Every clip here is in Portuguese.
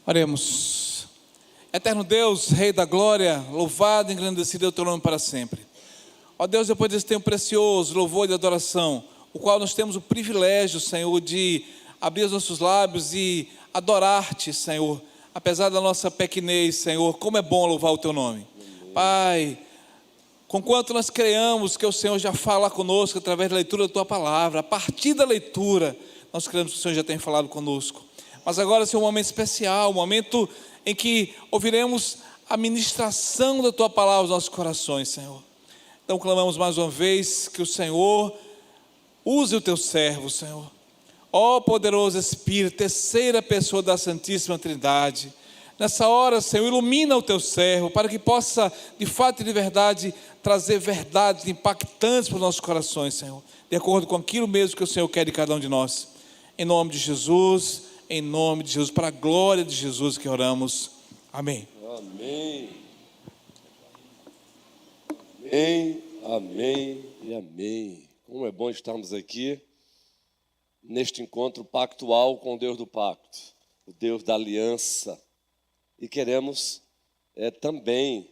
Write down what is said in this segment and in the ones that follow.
Oremos. Eterno Deus, Rei da Glória, louvado e engrandecido é o teu nome para sempre. Ó Deus, depois desse tempo precioso, louvor e adoração, o qual nós temos o privilégio, Senhor, de abrir os nossos lábios e adorar-te, Senhor, apesar da nossa pequenez, Senhor, como é bom louvar o teu nome. Pai, conquanto nós creamos que o Senhor já fala conosco através da leitura da tua palavra, a partir da leitura, nós cremos que o Senhor já tem falado conosco. Mas agora esse é um momento especial, um momento em que ouviremos a ministração da tua palavra aos nossos corações, Senhor. Então clamamos mais uma vez que o Senhor use o teu servo, Senhor. Ó poderoso Espírito, terceira pessoa da Santíssima Trindade, nessa hora, Senhor, ilumina o teu servo, para que possa, de fato e de verdade, trazer verdades impactantes para os nossos corações, Senhor, de acordo com aquilo mesmo que o Senhor quer de cada um de nós. Em nome de Jesus, para a glória de Jesus que oramos. Amém. Amém. Amém, amém e amém. Como é bom estarmos aqui neste encontro pactual com o Deus do pacto, o Deus da aliança. E queremos também,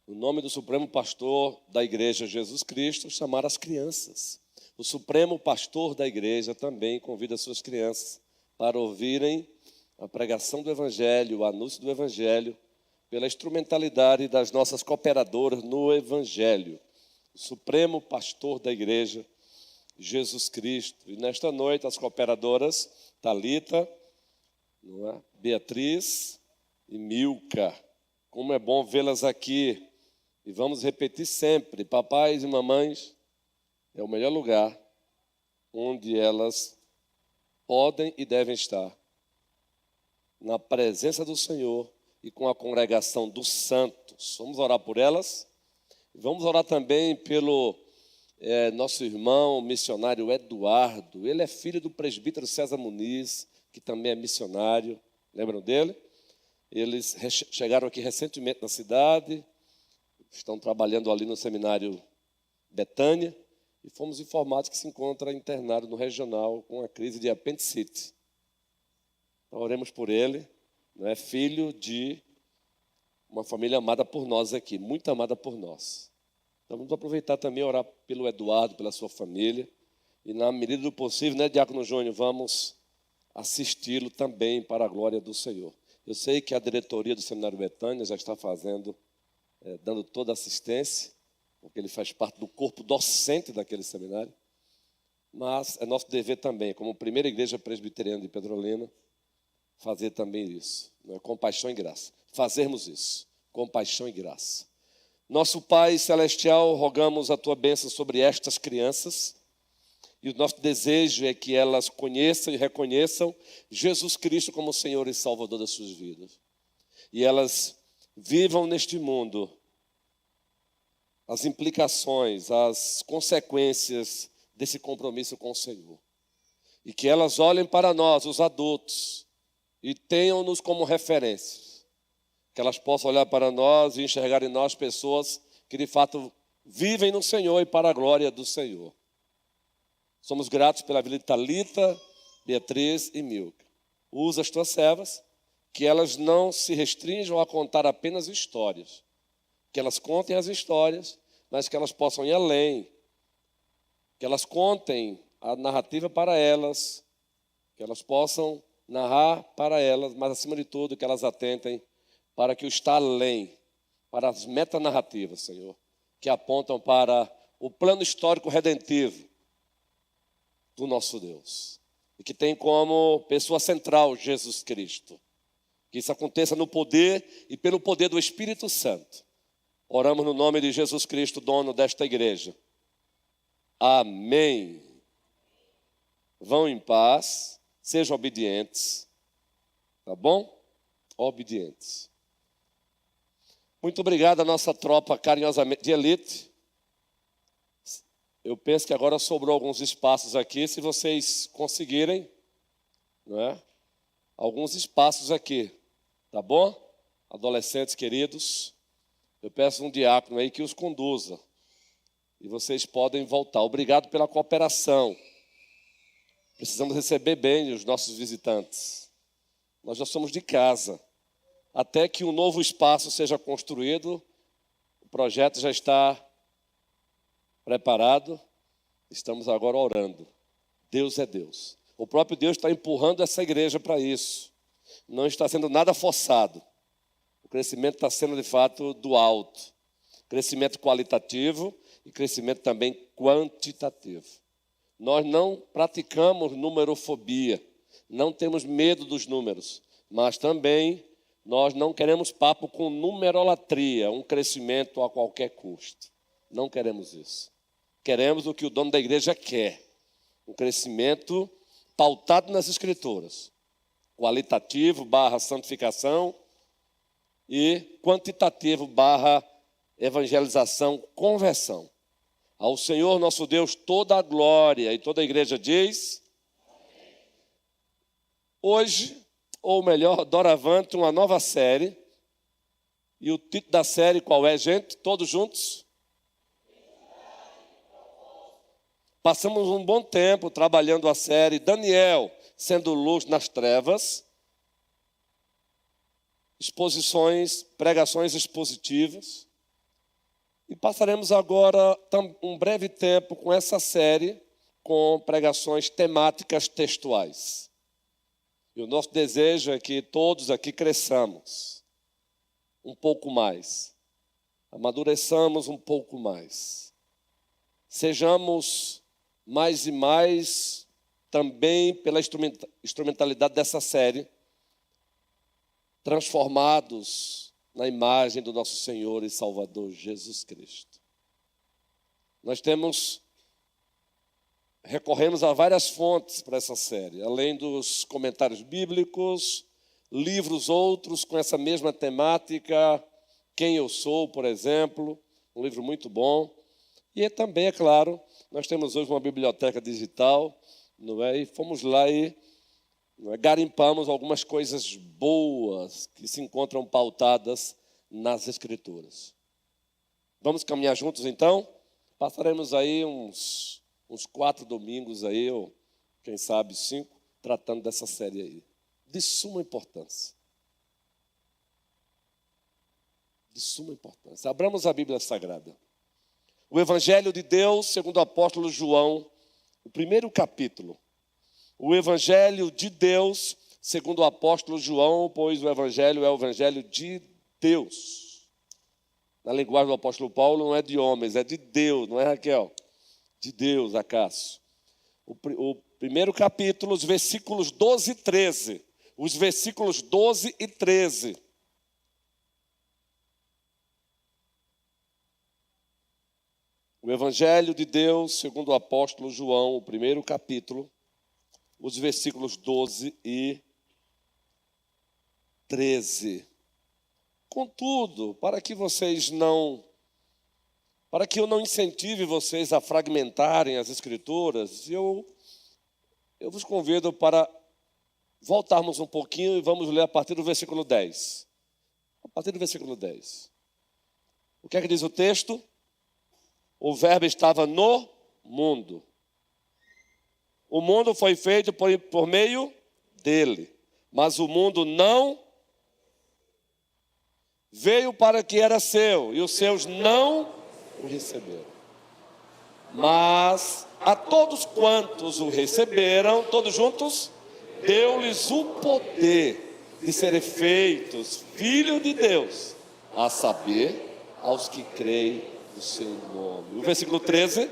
no nome do Supremo Pastor da Igreja Jesus Cristo, chamar as crianças. O Supremo Pastor da Igreja também convida as suas crianças para ouvirem a pregação do Evangelho, o anúncio do Evangelho, pela instrumentalidade das nossas cooperadoras no Evangelho. O Supremo Pastor da Igreja, Jesus Cristo. E nesta noite as cooperadoras Thalita, Beatriz e Milka. Como é bom vê-las aqui. E vamos repetir sempre, papais e mamães, é o melhor lugar onde elas podem e devem estar, na presença do Senhor e com a congregação dos santos. Vamos orar por elas. Vamos orar também pelo nosso irmão missionário Eduardo. Ele é filho do presbítero César Muniz, que também é missionário. Lembram dele? Eles chegaram aqui recentemente na cidade, estão trabalhando ali no seminário Betânia, e fomos informados que se encontra internado no regional com a crise de apendicite. Então, oremos por ele, filho de uma família amada por nós aqui, muito amada por nós. Então vamos aproveitar também e orar pelo Eduardo, pela sua família, e na medida do possível, Diácono Júnior, vamos assisti-lo também para a glória do Senhor. Eu sei que a diretoria do Seminário Betânia já está dando toda a assistência, porque ele faz parte do corpo docente daquele seminário, mas é nosso dever também, como primeira igreja presbiteriana de Pedrolina, fazer também isso, com paixão e graça. Fazermos isso, com paixão e graça. Nosso Pai Celestial, rogamos a Tua bênção sobre estas crianças, e o nosso desejo é que elas conheçam e reconheçam Jesus Cristo como Senhor e Salvador das suas vidas. E elas vivam neste mundo as implicações, as consequências desse compromisso com o Senhor. E que elas olhem para nós, os adultos, e tenham-nos como referências. Que elas possam olhar para nós e enxergar em nós pessoas que de fato vivem no Senhor e para a glória do Senhor. Somos gratos pela vida de Thalita, Beatriz e Milka. Usa as tuas servas, que elas não se restringam a contar apenas histórias. Que elas contem as histórias, mas que elas possam ir além. Que elas contem a narrativa para elas, que elas possam narrar para elas, mas acima de tudo que elas atentem para que o está além, para as metanarrativas, Senhor, que apontam para o plano histórico redentivo do nosso Deus. E que tem como pessoa central Jesus Cristo. Que isso aconteça no poder e pelo poder do Espírito Santo. Oramos no nome de Jesus Cristo, dono desta igreja. Amém. Vão em paz, sejam obedientes. Tá bom? Obedientes. Muito obrigado à nossa tropa carinhosamente de elite. Eu penso que agora sobrou alguns espaços aqui, se vocês conseguirem, alguns espaços aqui, tá bom? Adolescentes queridos, eu peço um diácono aí que os conduza. E vocês podem voltar. Obrigado pela cooperação. Precisamos receber bem os nossos visitantes. nós já somos de casa. Até que um novo espaço seja construído, o projeto já está preparado, estamos agora orando. Deus é Deus. O próprio Deus está empurrando essa igreja para isso. Não está sendo nada forçado. O crescimento está sendo, de fato, do alto. Crescimento qualitativo e crescimento também quantitativo. Nós não praticamos numerofobia, não temos medo dos números, mas também nós não queremos papo com numerolatria, um crescimento a qualquer custo. Não queremos isso. Queremos o que o dono da igreja quer, um crescimento pautado nas Escrituras, qualitativo / santificação e quantitativo / evangelização, conversão. Ao Senhor nosso Deus toda a glória, e toda a igreja diz: hoje, ou melhor, doravante, uma nova série. E o título da série qual é, gente? Todos juntos? Passamos um bom tempo trabalhando a série Daniel, sendo luz nas trevas. Exposições, pregações expositivas. E passaremos agora um breve tempo com essa série, com pregações temáticas textuais. E o nosso desejo é que todos aqui cresçamos um pouco mais, amadureçamos um pouco mais, sejamos mais e mais, também pela instrumentalidade dessa série, transformados na imagem do nosso Senhor e Salvador Jesus Cristo. Nós recorremos a várias fontes para essa série, além dos comentários bíblicos, livros outros com essa mesma temática, Quem Eu Sou, por exemplo, um livro muito bom. E também, é claro, nós temos hoje uma biblioteca digital, não é? E fomos lá e garimpamos algumas coisas boas que se encontram pautadas nas Escrituras. Vamos caminhar juntos, então? Passaremos aí uns 4 domingos aí, ou quem sabe 5, tratando dessa série aí. De suma importância. De suma importância. Abramos a Bíblia Sagrada. O Evangelho de Deus, segundo o apóstolo João, o primeiro capítulo. O Evangelho de Deus, segundo o apóstolo João, pois o Evangelho é o Evangelho de Deus. Na linguagem do apóstolo Paulo, não é de homens, é de Deus, não é, Raquel? De Deus, Acácio. O primeiro capítulo, os versículos 12 e 13. Os versículos 12 e 13. O Evangelho de Deus, segundo o apóstolo João, o primeiro capítulo, os versículos 12 e 13. Contudo, para que eu não incentive vocês a fragmentarem as Escrituras, eu vos convido para voltarmos um pouquinho e vamos ler a partir do versículo 10. A partir do versículo 10. O que é que diz o texto? O verbo estava no mundo. O mundo foi feito por meio dele, mas o mundo não veio para que era seu, e os seus não o receberam. Mas a todos quantos o receberam, todos juntos, deu-lhes o poder de serem feitos filhos de Deus, a saber, aos que creem no seu nome. O versículo 13,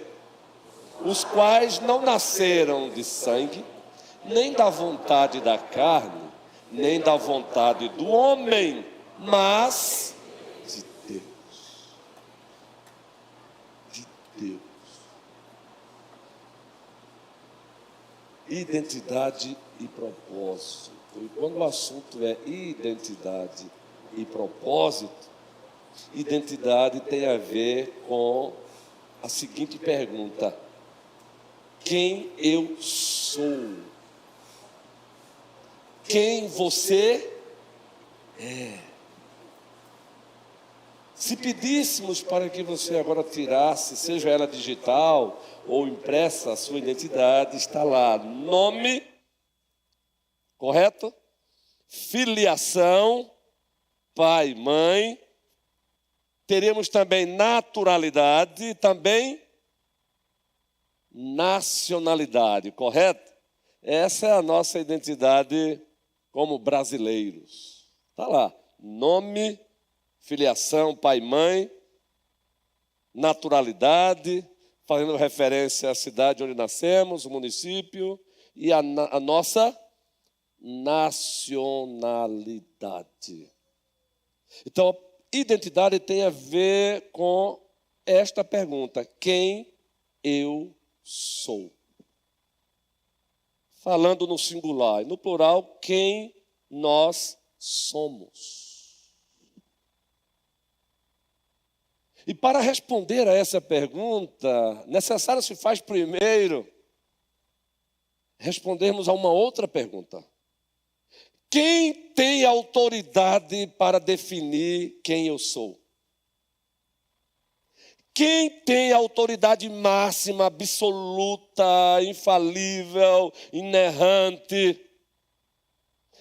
os quais não nasceram de sangue, nem da vontade da carne, nem da vontade do homem, mas de Deus. De Deus. Identidade e propósito. E quando o assunto é identidade e propósito, identidade tem a ver com a seguinte pergunta: quem eu sou? Quem você é? Se pedíssemos para que você agora tirasse, seja ela digital ou impressa, a sua identidade, está lá: nome, correto? filiação, pai, mãe. Teremos também naturalidade e também nacionalidade, correto? Essa é a nossa identidade como brasileiros. Está lá, nome, filiação, pai e mãe, naturalidade, fazendo referência à cidade onde nascemos, o município, e a nossa nacionalidade. Então, identidade tem a ver com esta pergunta: quem eu sou? Falando no singular e no plural, quem nós somos. E para responder a essa pergunta, necessário se faz primeiro respondermos a uma outra pergunta. Quem tem autoridade para definir quem eu sou? Quem tem autoridade máxima, absoluta, infalível, inerrante,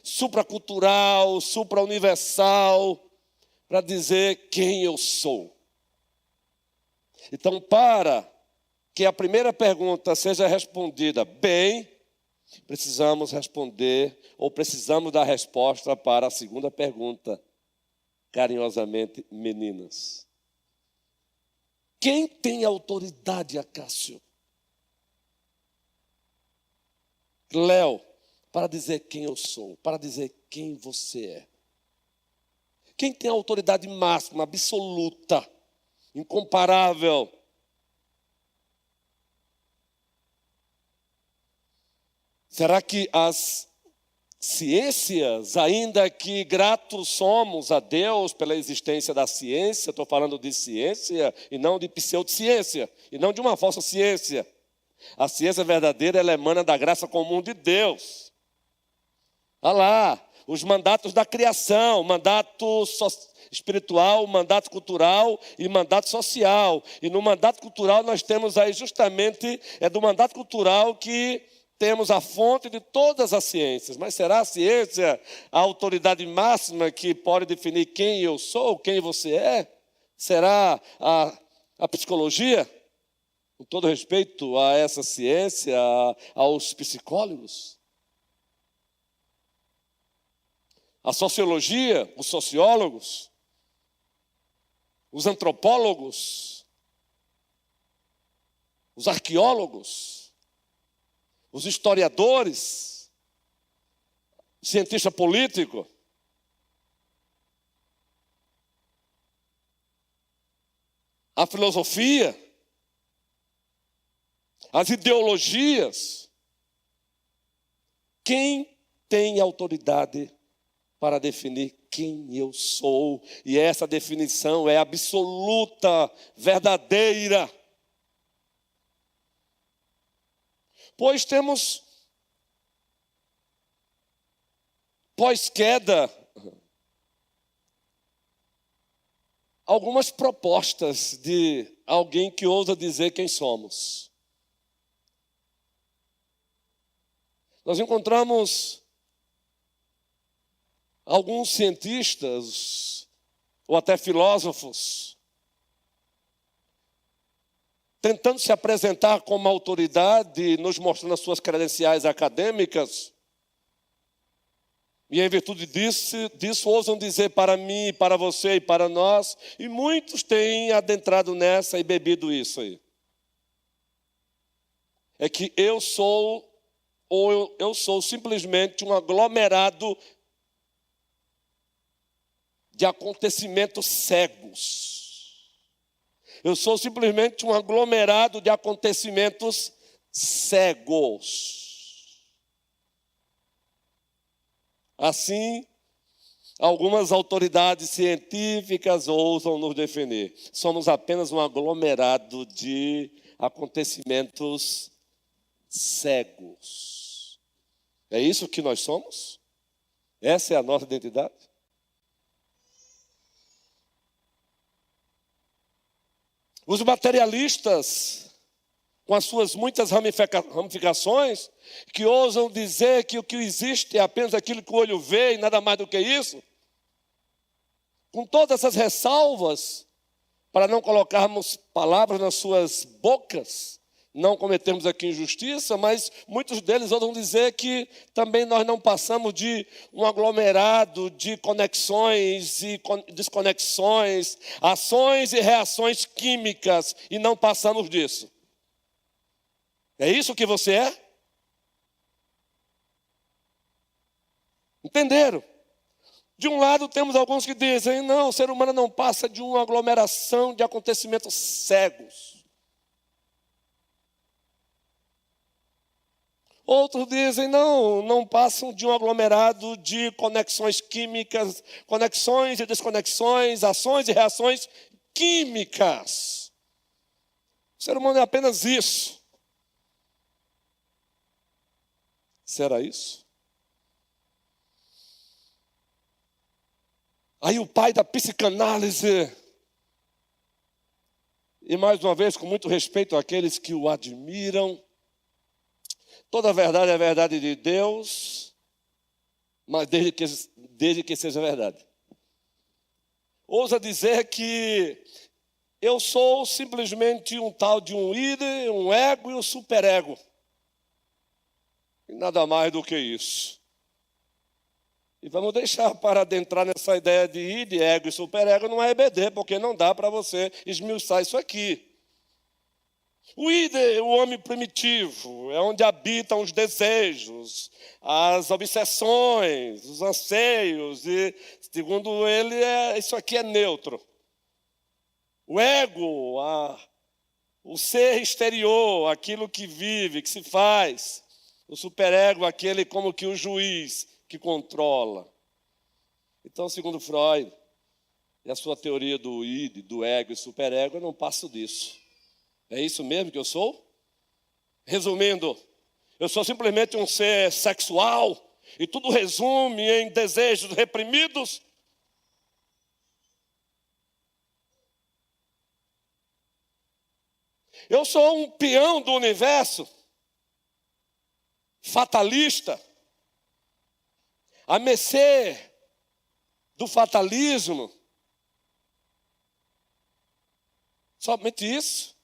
supracultural, suprauniversal, para dizer quem eu sou? Então, para que a primeira pergunta seja respondida bem, precisamos responder, ou precisamos dar resposta para a segunda pergunta, carinhosamente, meninas. Quem tem autoridade, Acácio? Léo, para dizer quem eu sou, para dizer quem você é. Quem tem autoridade máxima, absoluta, incomparável? Será que as ciências, ainda que gratos somos a Deus pela existência da ciência, estou falando de ciência e não de pseudociência, e não de uma falsa ciência. A ciência verdadeira, ela emana da graça comum de Deus. Olha lá, os mandatos da criação, mandato espiritual, mandato cultural e mandato social. E no mandato cultural nós temos aí justamente, é do mandato cultural que temos a fonte de todas as ciências. Mas será a ciência a autoridade máxima que pode definir quem eu sou, quem você é? Será a psicologia? Com todo respeito a essa ciência, aos psicólogos? A sociologia, os sociólogos, os antropólogos, os arqueólogos, os historiadores, o cientista político, a filosofia, as ideologias. Quem tem autoridade para definir quem eu sou? E essa definição é absoluta, verdadeira. Pois temos, pós-queda, algumas propostas de alguém que ousa dizer quem somos. Nós encontramos alguns cientistas, ou até filósofos, tentando se apresentar como autoridade, nos mostrando as suas credenciais acadêmicas, e em virtude disso ousam dizer para mim, para você e para nós, e muitos têm adentrado nessa e bebido isso aí. É que eu sou simplesmente um aglomerado de acontecimentos cegos. Eu sou simplesmente um aglomerado de acontecimentos cegos. Assim, algumas autoridades científicas ousam nos definir. Somos apenas um aglomerado de acontecimentos cegos. É isso que nós somos? Essa é a nossa identidade? Os materialistas, com as suas muitas ramificações, que ousam dizer que o que existe é apenas aquilo que o olho vê e nada mais do que isso. Com todas essas ressalvas, para não colocarmos palavras nas suas bocas, não cometemos aqui injustiça, mas muitos deles ousam dizer que também nós não passamos de um aglomerado de conexões e desconexões, ações e reações químicas, e não passamos disso. É isso que você é? Entenderam? De um lado temos alguns que dizem, não, o ser humano não passa de uma aglomeração de acontecimentos cegos. Outros dizem, não passam de um aglomerado de conexões químicas, conexões e desconexões, ações e reações químicas. O ser humano é apenas isso. Será isso? Aí o pai da psicanálise, e mais uma vez, com muito respeito àqueles que o admiram, toda a verdade é a verdade de Deus, mas desde que seja verdade. Ousa dizer que eu sou simplesmente um tal de um id, um ego e um superego. E nada mais do que isso. E vamos deixar para adentrar nessa ideia de id, ego e superego não é EBD, porque não dá para você esmiuçar isso aqui. O id, o homem primitivo, é onde habitam os desejos, as obsessões, os anseios, e segundo ele, isso aqui é neutro. O ego, o ser exterior, aquilo que vive, que se faz. O superego, aquele como que o juiz que controla. Então, segundo Freud, e a sua teoria do id, do ego e superego, eu não passo disso. É isso mesmo que eu sou? Resumindo, eu sou simplesmente um ser sexual e tudo resume em desejos reprimidos? Eu sou um peão do universo, fatalista, a mercê do fatalismo. Somente isso?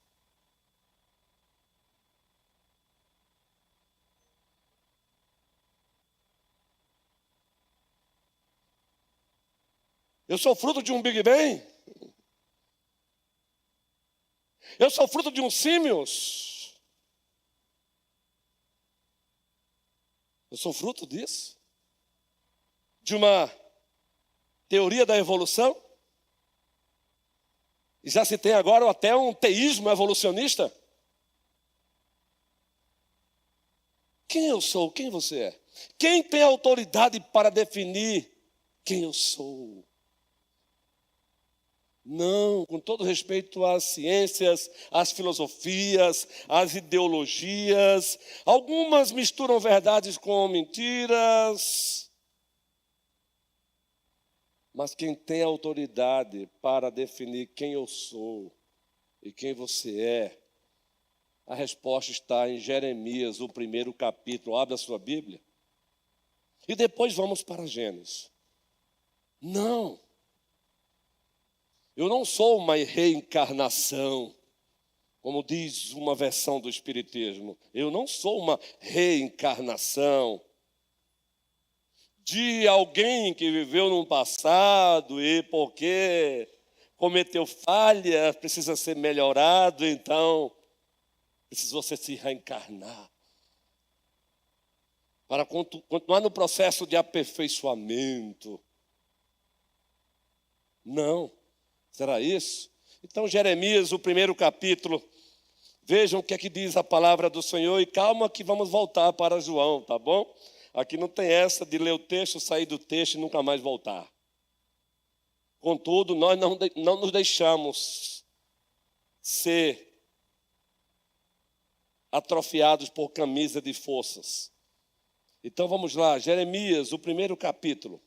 Eu sou fruto de um Big Bang? Eu sou fruto de um símios? Eu sou fruto disso? De uma teoria da evolução? E já se tem agora até um teísmo evolucionista? Quem eu sou? Quem você é? Quem tem autoridade para definir quem eu sou? Não, com todo respeito às ciências, às filosofias, às ideologias, algumas misturam verdades com mentiras, mas quem tem autoridade para definir quem eu sou e quem você é, a resposta está em Jeremias, o 1º capítulo. Abra a sua Bíblia e depois vamos para Gênesis. Não. Eu não sou uma reencarnação, como diz uma versão do Espiritismo. Eu não sou uma reencarnação de alguém que viveu num passado e porque cometeu falha, precisa ser melhorado, então precisa você se reencarnar. Para continuar no processo de aperfeiçoamento. Não. Será isso? Então, Jeremias, o 1º capítulo, vejam o que é que diz a palavra do Senhor e calma que vamos voltar para João, tá bom? Aqui não tem essa de ler o texto, sair do texto e nunca mais voltar. Contudo, nós não nos deixamos ser atrofiados por camisa de forças. Então vamos lá, Jeremias, o 1º capítulo.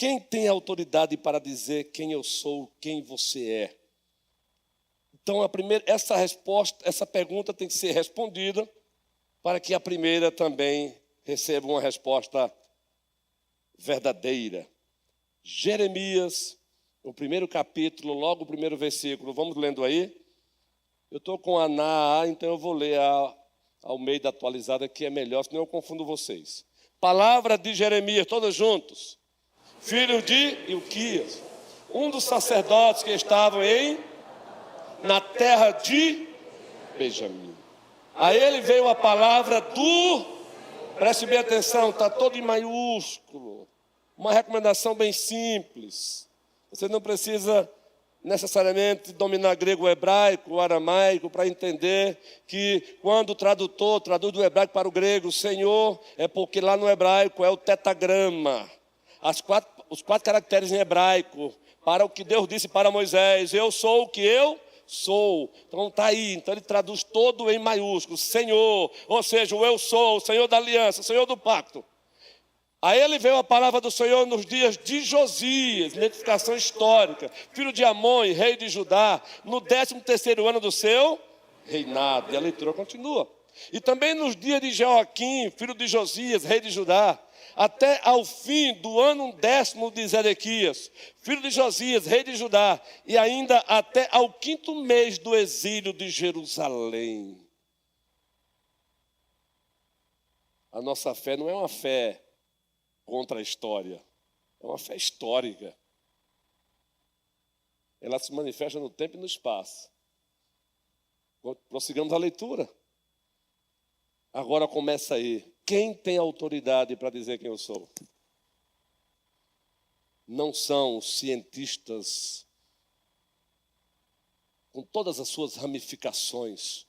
Quem tem autoridade para dizer quem eu sou, quem você é? O Então, essa pergunta tem que ser respondida para que a primeira também receba uma resposta verdadeira. Jeremias, no primeiro capítulo, logo o primeiro versículo. Vamos lendo aí? Eu estou com a NAA, então eu vou ler a Almeida atualizada, que é melhor, senão eu confundo vocês. Palavra de Jeremias, todos juntos. Filho de Ilquias, um dos sacerdotes que estavam na terra de Benjamim. A ele veio a palavra preste bem atenção, está todo em maiúsculo. Uma recomendação bem simples. Você não precisa necessariamente dominar grego ou hebraico ou aramaico para entender que quando o tradutor traduz do hebraico para o grego, Senhor, é porque lá no hebraico é o tetagrama. Os quatro caracteres em hebraico para o que Deus disse para Moisés: eu sou o que eu sou. Então está aí, então ele traduz todo em maiúsculo, Senhor, ou seja, o eu sou, o Senhor da aliança, o Senhor do pacto. A ele veio a palavra do Senhor nos dias de Josias, identificação histórica, filho de Amon, rei de Judá, no 13º ano do seu reinado. E a leitura continua. E também nos dias de Joaquim, filho de Josias, rei de Judá, até ao fim do ano 10º de Zedequias, filho de Josias, rei de Judá, e ainda até ao 5º mês do exílio de Jerusalém. A nossa fé não é uma fé contra a história, é uma fé histórica. Ela se manifesta no tempo e no espaço. Prossigamos a leitura. Agora começa aí. Quem tem autoridade para dizer quem eu sou? Não são os cientistas com todas as suas ramificações,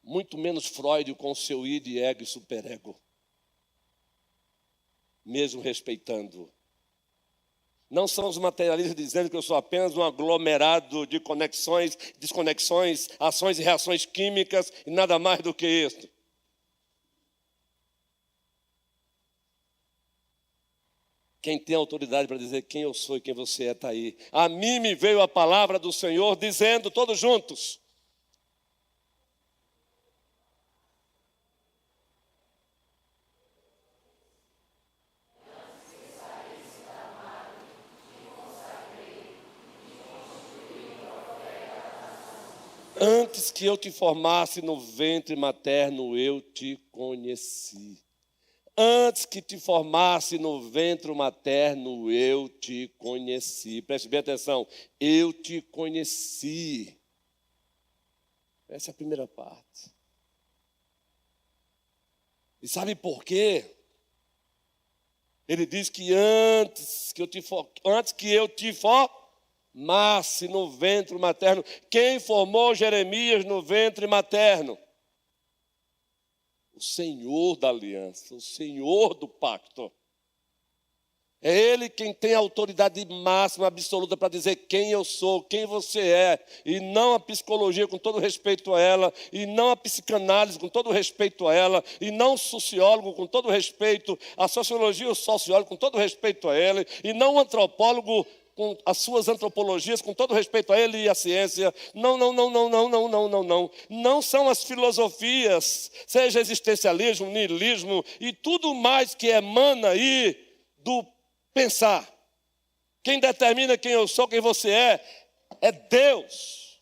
muito menos Freud com o seu id, ego e superego, mesmo respeitando. Não são os materialistas dizendo que eu sou apenas um aglomerado de conexões, desconexões, ações e reações químicas e nada mais do que isso. Quem tem autoridade para dizer quem eu sou e quem você é, está aí. A mim me veio a palavra do Senhor dizendo, todos juntos: antes que eu te formasse no ventre materno, eu te conheci. Antes que te formasse no ventre materno, eu te conheci. Preste bem atenção. Eu te conheci. Essa é a primeira parte. E sabe por quê? Ele diz que antes que eu te formasse no ventre materno. Quem formou Jeremias no ventre materno? O Senhor da aliança, o Senhor do pacto. É Ele quem tem a autoridade máxima, absoluta, para dizer quem eu sou, quem você é. E não a psicologia, com todo respeito a ela. E não a psicanálise, com todo respeito a ela. E não o sociólogo, com todo respeito. A sociologia, o sociólogo, com todo respeito a ele. E não o antropólogo, com as suas antropologias, com todo respeito a ele e a ciência. Não. Não são as filosofias, seja existencialismo, niilismo e tudo mais que emana aí do pensar. Quem determina quem eu sou, quem você é Deus.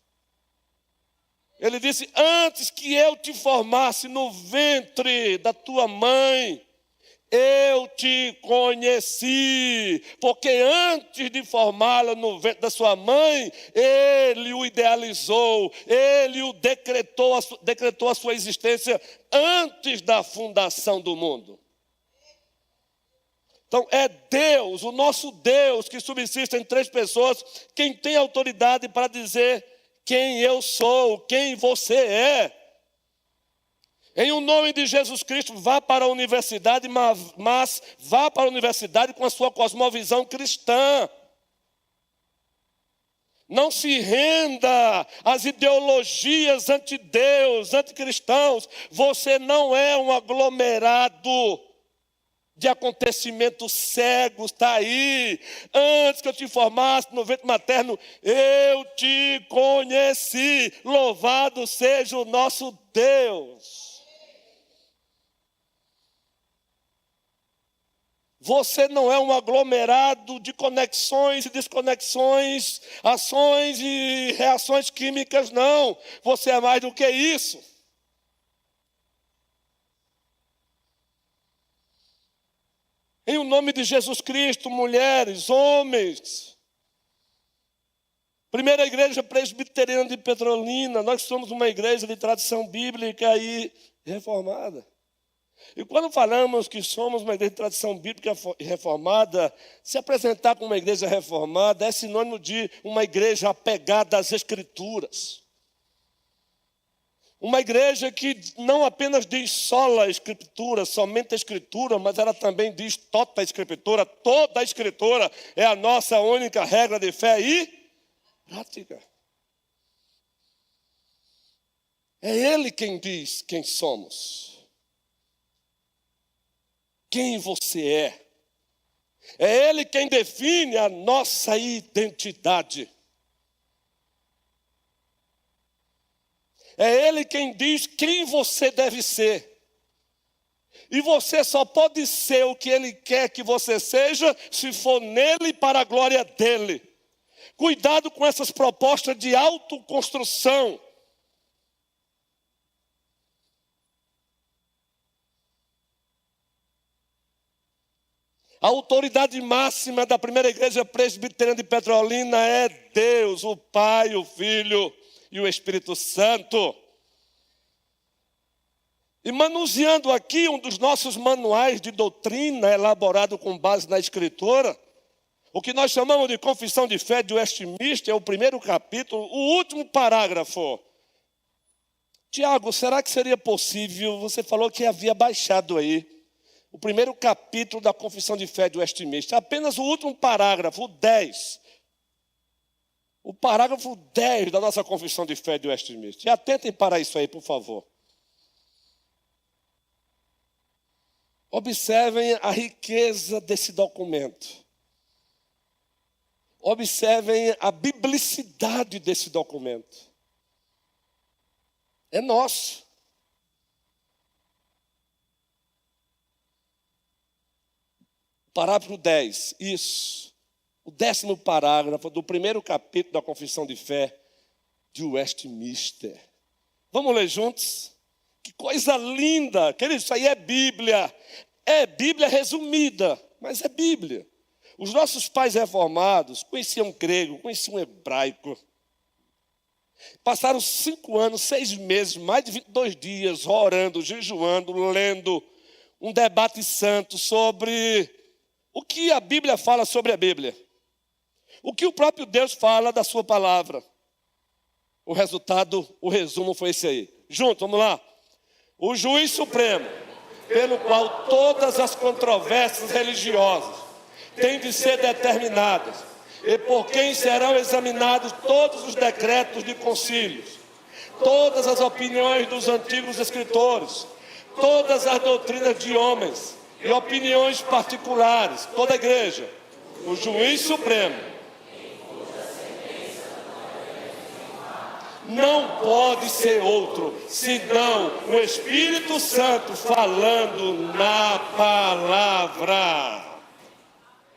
Ele disse: antes que eu te formasse no ventre da tua mãe, eu te conheci, porque antes de formá-la no ventre da sua mãe, Ele o idealizou, Ele o decretou a sua existência antes da fundação do mundo. Então é Deus, o nosso Deus, que subsiste em três pessoas, quem tem autoridade para dizer quem eu sou, quem você é. Em o nome de Jesus Cristo, vá para a universidade, mas vá para a universidade com a sua cosmovisão cristã. Não se renda às ideologias anti-Deus, anticristãos. Você não é um aglomerado. de acontecimentos cegos, está aí. Antes que eu te formasse no ventre materno, eu te conheci. Louvado seja o nosso Deus. Você não é um aglomerado de conexões e desconexões, ações e reações químicas, não. Você é mais do que isso. Em o nome de Jesus Cristo, mulheres, homens. Primeira Igreja Presbiteriana de Petrolina, nós somos uma igreja de tradição bíblica e reformada. E quando falamos que somos uma igreja de tradição bíblica e reformada, se apresentar como uma igreja reformada é sinônimo de uma igreja apegada às Escrituras. Uma igreja que não apenas diz sola a Escritura, somente a Escritura, mas ela também diz toda a Escritura. Toda a Escritura é a nossa única regra de fé e prática. É Ele quem diz quem somos. Quem você é. É Ele quem define a nossa identidade. É Ele quem diz quem você deve ser. E você só pode ser o que Ele quer que você seja se for nele para a glória dEle. Cuidado com essas propostas de autoconstrução. A autoridade máxima da primeira igreja presbiteriana de Petrolina é Deus, o Pai, o Filho e o Espírito Santo. E manuseando aqui um dos nossos manuais de doutrina, elaborado com base na Escritura, o que nós chamamos de Confissão de Fé de Westminster, é o primeiro capítulo, o último parágrafo. Tiago, será que seria possível, você falou que havia baixado aí, o primeiro capítulo da Confissão de Fé de Westminster, apenas o último parágrafo, o 10. O parágrafo 10 da nossa Confissão de Fé de Westminster. E atentem para isso aí, por favor. Observem a riqueza desse documento. Observem a biblicidade desse documento. É nosso. Parágrafo 10, isso. O 10º parágrafo do primeiro capítulo da Confissão de Fé de Westminster. Vamos ler juntos? Que coisa linda! Queridos, isso aí é Bíblia. É Bíblia resumida, mas é Bíblia. Os nossos pais reformados conheciam grego, conheciam hebraico. Passaram 5 anos, 6 meses, mais de 22 dias, orando, jejuando, lendo um debate santo sobre o que a Bíblia fala sobre a Bíblia. O que o próprio Deus fala da sua palavra. O resultado, o resumo foi esse aí. Junto, vamos lá. O juiz supremo, pelo qual todas as controvérsias religiosas têm de ser determinadas, e por quem serão examinados todos os decretos de concílios, todas as opiniões dos antigos escritores, todas as doutrinas de homens e opiniões particulares, toda a igreja, o juiz supremo, não pode ser outro, senão o Espírito Santo falando na palavra.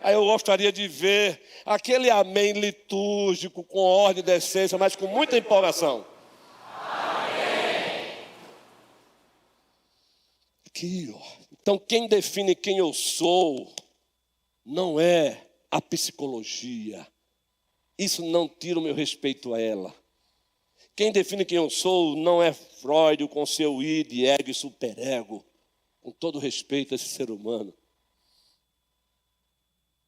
Aí eu gostaria de ver aquele amém litúrgico, com ordem e decência, mas com muita empolgação. Amém. Aqui, ó. Então, quem define quem eu sou não é a psicologia. Isso não tira o meu respeito a ela. Quem define quem eu sou não é Freud com seu id, ego e superego. Com todo respeito a esse ser humano.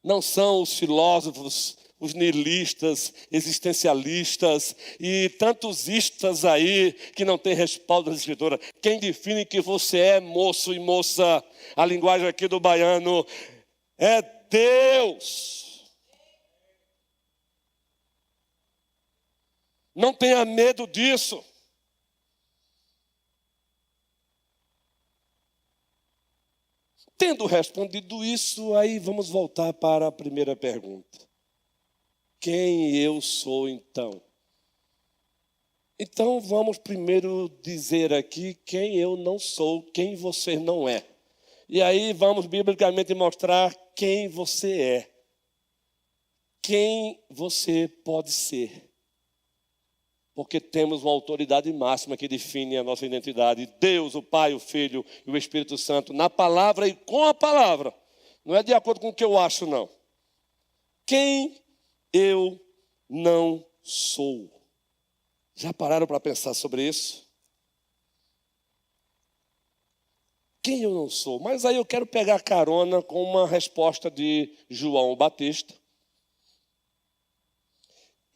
Não são os filósofos, os nihilistas, existencialistas e tantos istas aí que não têm respaldo da Escritura. Quem define que você é moço e moça, a linguagem aqui do baiano, é Deus. Não tenha medo disso. Tendo respondido isso, aí vamos voltar para a primeira pergunta. Quem eu sou então? Então vamos primeiro dizer aqui quem eu não sou, quem você não é. E aí vamos biblicamente mostrar quem você é. Quem você pode ser. Porque temos uma autoridade máxima que define a nossa identidade. Deus, o Pai, o Filho e o Espírito Santo, na palavra e com a palavra. Não é de acordo com o que eu acho, não. Quem eu não sou. Já pararam para pensar sobre isso? Quem eu não sou? Mas aí eu quero pegar carona com uma resposta de João Batista.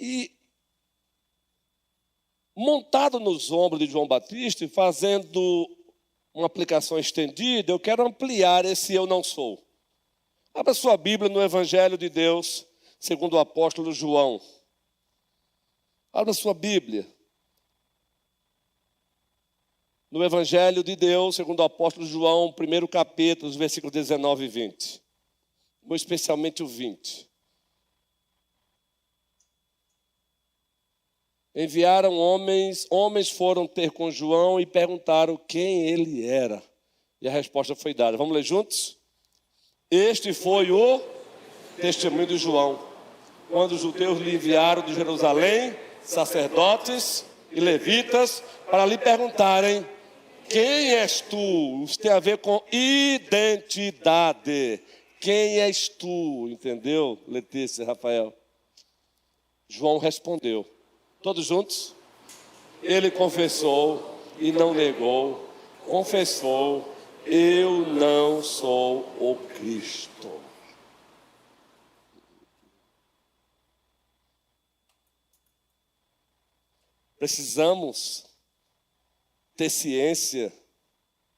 E montado nos ombros de João Batista e fazendo uma aplicação estendida, eu quero ampliar esse eu não sou. Abra sua Bíblia no Evangelho de Deus, segundo o apóstolo João. Abra sua Bíblia. No Evangelho de Deus, segundo o apóstolo João, primeiro capítulo, os versículos 19 e 20. Ou especialmente o 20. Enviaram homens foram ter com João e perguntaram quem ele era. E a resposta foi dada. Vamos ler juntos? Este foi o testemunho de João, quando os judeus lhe enviaram de Jerusalém sacerdotes e levitas para lhe perguntarem: quem és tu? Isso tem a ver com identidade. Quem és tu? Entendeu, Letícia e Rafael? João respondeu. Todos juntos? Ele confessou e não negou. Confessou: eu não sou o Cristo. Precisamos ter ciência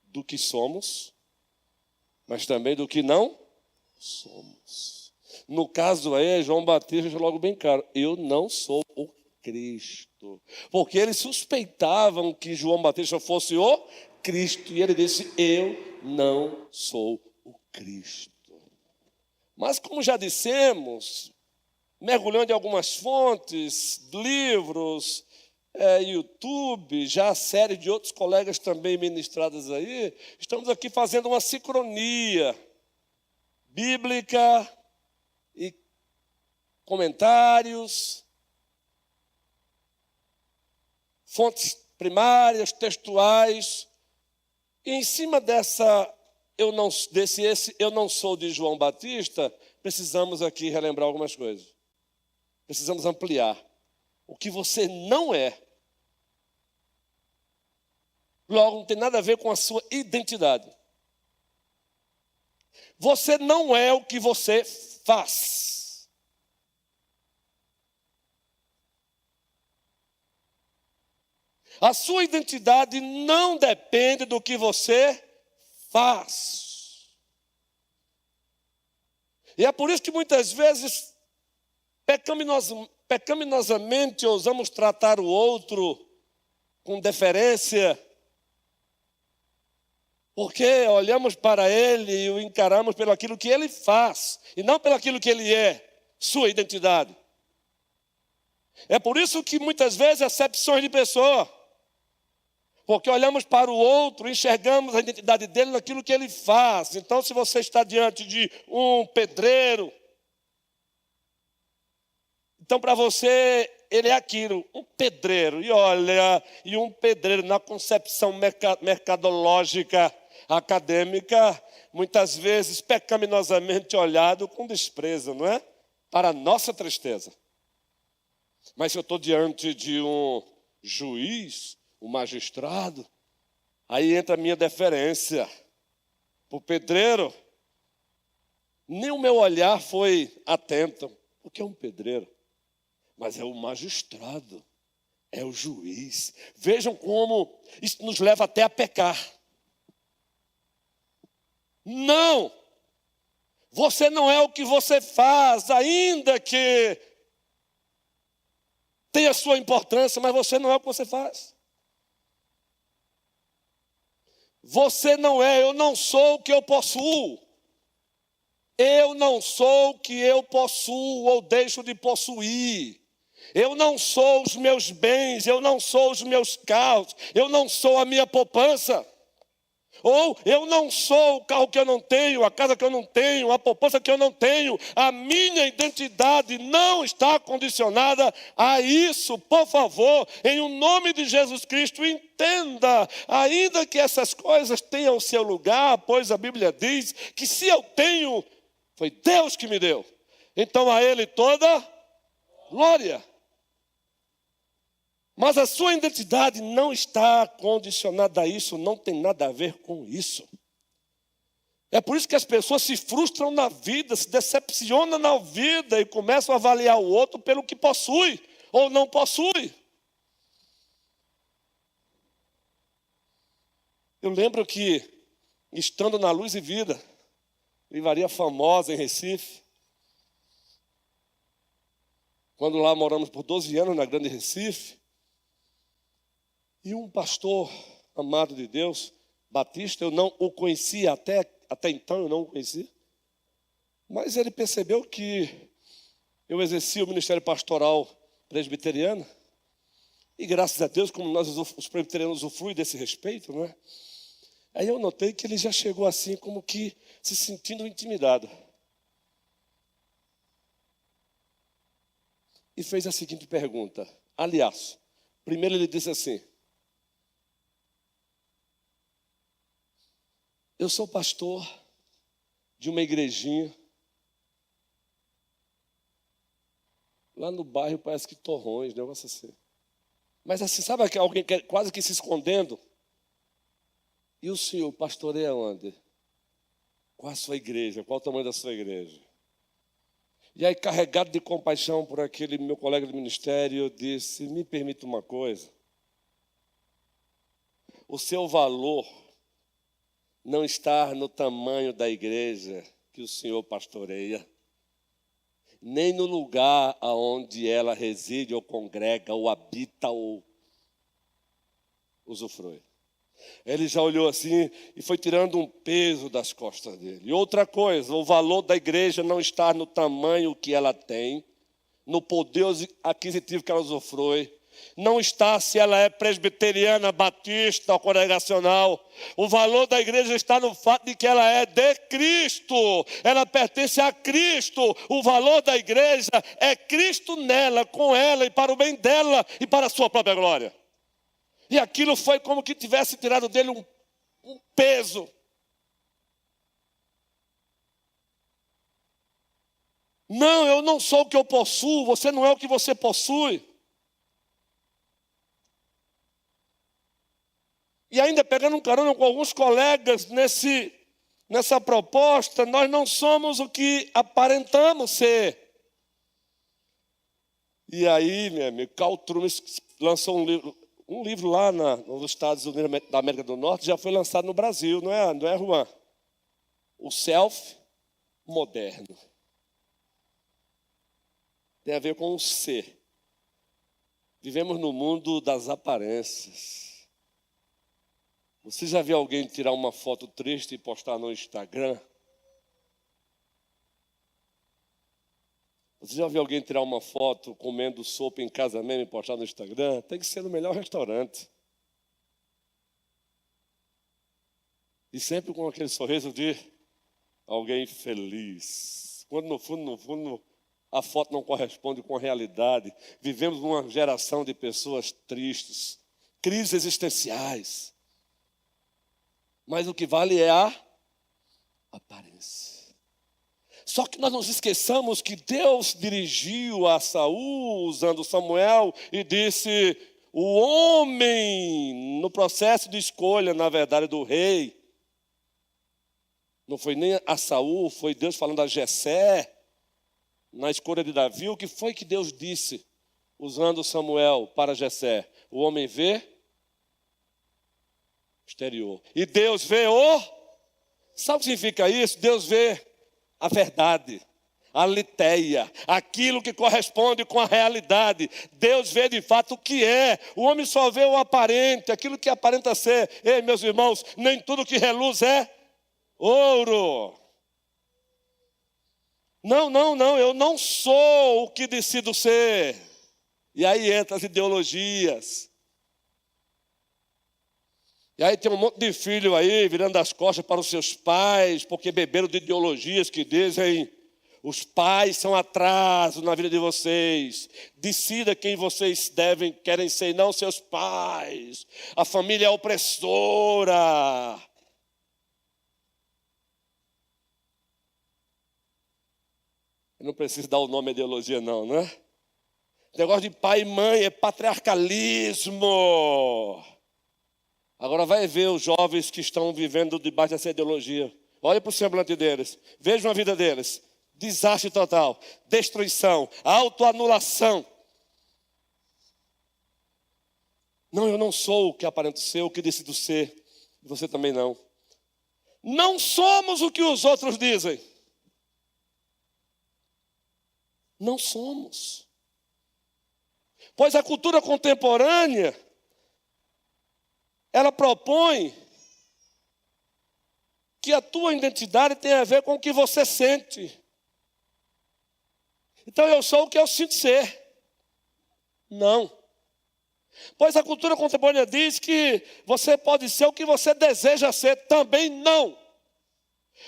do que somos, mas também do que não somos. No caso aí, João Batista deixa logo bem claro: eu não sou o Cristo. Porque eles suspeitavam que João Batista fosse o Cristo. E ele disse: eu não sou o Cristo. Mas como já dissemos, mergulhando em algumas fontes, livros, YouTube, já a série de outros colegas também ministradas aí, estamos aqui fazendo uma sincronia bíblica e comentários, fontes primárias, textuais, e em cima desse eu não sou de João Batista, precisamos aqui relembrar algumas coisas. Precisamos ampliar. O que você não é, logo não tem nada a ver com a sua identidade. Você não é o que você faz. A sua identidade não depende do que você faz. E é por isso que muitas vezes pecaminosamente ousamos tratar o outro com deferência, porque olhamos para ele e o encaramos pelo aquilo que ele faz, e não pelo aquilo que ele é, sua identidade. É por isso que muitas vezes acepções de pessoa, porque olhamos para o outro, enxergamos a identidade dele naquilo que ele faz. Então, se você está diante de um pedreiro, então para você ele é aquilo, um pedreiro. E olha, e um pedreiro na concepção mercadológica, acadêmica, muitas vezes pecaminosamente olhado com desprezo, não é? Para a nossa tristeza. Mas se eu estou diante de um juiz, um magistrado, aí entra a minha deferência. Para o pedreiro, nem o meu olhar foi atento, porque é um pedreiro, mas é o magistrado, é o juiz. Vejam como isso nos leva até a pecar. Não! Você não é o que você faz, ainda que tenha sua importância, mas você não é o que você faz. Você não é, eu não sou o que eu possuo. Eu não sou o que eu possuo ou deixo de possuir. Eu não sou os meus bens, eu não sou os meus carros, eu não sou a minha poupança. Ou eu não sou o carro que eu não tenho, a casa que eu não tenho, a poupança que eu não tenho. A minha identidade não está condicionada a isso. Por favor, em o nome de Jesus Cristo, entenda. Ainda que essas coisas tenham seu lugar, pois a Bíblia diz que se eu tenho, foi Deus que me deu. Então a Ele toda glória. Mas a sua identidade não está condicionada a isso, não tem nada a ver com isso. É por isso que as pessoas se frustram na vida, se decepcionam na vida e começam a avaliar o outro pelo que possui ou não possui. Eu lembro que, estando na Luz e Vida, livraria famosa em Recife, quando lá moramos por 12 anos na Grande Recife, e um pastor amado de Deus, batista, eu não o conhecia, até então eu não o conhecia, mas ele percebeu que eu exercia o ministério pastoral presbiteriano, e graças a Deus, como nós os presbiterianos usufruem desse respeito, não é? Aí eu notei que ele já chegou assim, como que se sentindo intimidado. E fez a seguinte pergunta. Aliás, primeiro ele disse assim: eu sou pastor de uma igrejinha lá no bairro, parece que Torrões, negócio assim. Mas assim, sabe que alguém quase que se escondendo? E o senhor pastoreia onde? Qual a sua igreja? Qual o tamanho da sua igreja? E aí, carregado de compaixão por aquele meu colega de ministério, eu disse: me permita uma coisa. O seu valor não está no tamanho da igreja que o senhor pastoreia, nem no lugar aonde ela reside ou congrega ou habita ou usufrui. Ele já olhou assim e foi tirando um peso das costas dele. E outra coisa, o valor da igreja não está no tamanho que ela tem, no poder aquisitivo que ela usufrui. Não está se ela é presbiteriana, batista ou congregacional. O valor da igreja está no fato de que ela é de Cristo. Ela pertence a Cristo. O valor da igreja é Cristo nela, com ela e para o bem dela e para a sua própria glória. E aquilo foi como que tivesse tirado dele um peso. Não, eu não sou o que eu possuo, você não é o que você possui. E ainda pegando um carona com alguns colegas nessa proposta, nós não somos o que aparentamos ser. E aí, meu amigo, Carl Trueman lançou um livro lá nos Estados Unidos da América do Norte, já foi lançado no Brasil, não é, Juan? O self moderno. Tem a ver com o ser. Vivemos no mundo das aparências. Você já viu alguém tirar uma foto triste e postar no Instagram? Você já viu alguém tirar uma foto comendo sopa em casa mesmo e postar no Instagram? Tem que ser no melhor restaurante. E sempre com aquele sorriso de alguém feliz. Quando no fundo, a foto não corresponde com a realidade. Vivemos numa geração de pessoas tristes, crises existenciais. Mas o que vale é a aparência. Só que nós nos esqueçamos que Deus dirigiu a Saul usando Samuel e disse: o homem, no processo de escolha, na verdade, do rei, não foi nem a Saul, foi Deus falando a Jessé, na escolha de Davi. O que foi que Deus disse, usando Samuel para Jessé? O homem vê exterior. E Deus vê o... Sabe o que significa isso? Deus vê a verdade. a litéia, aquilo que corresponde com a realidade. Deus vê de fato o que é. O homem só vê o aparente, aquilo que aparenta ser. Ei, meus irmãos, nem tudo que reluz é ouro. Não, eu não sou o que decido ser. E aí entra as ideologias. E aí tem um monte de filho aí virando as costas para os seus pais, porque beberam de ideologias que dizem: os pais são atraso na vida de vocês. Decida quem vocês querem ser, não seus pais. A família é opressora. Eu não preciso dar o nome à ideologia não, né? O negócio de pai e mãe é patriarcalismo. Agora vai ver os jovens que estão vivendo debaixo dessa ideologia. Olha para o semblante deles. Vejam a vida deles. Desastre total. Destruição. Autoanulação. Não, eu não sou o que aparento ser, o que decido ser. Você também não. Não somos o que os outros dizem. Não somos. Pois a cultura contemporânea, ela propõe que a tua identidade tem a ver com o que você sente. Então eu sou o que eu sinto ser. Não. Pois a cultura contemporânea diz que você pode ser o que você deseja ser. Também não.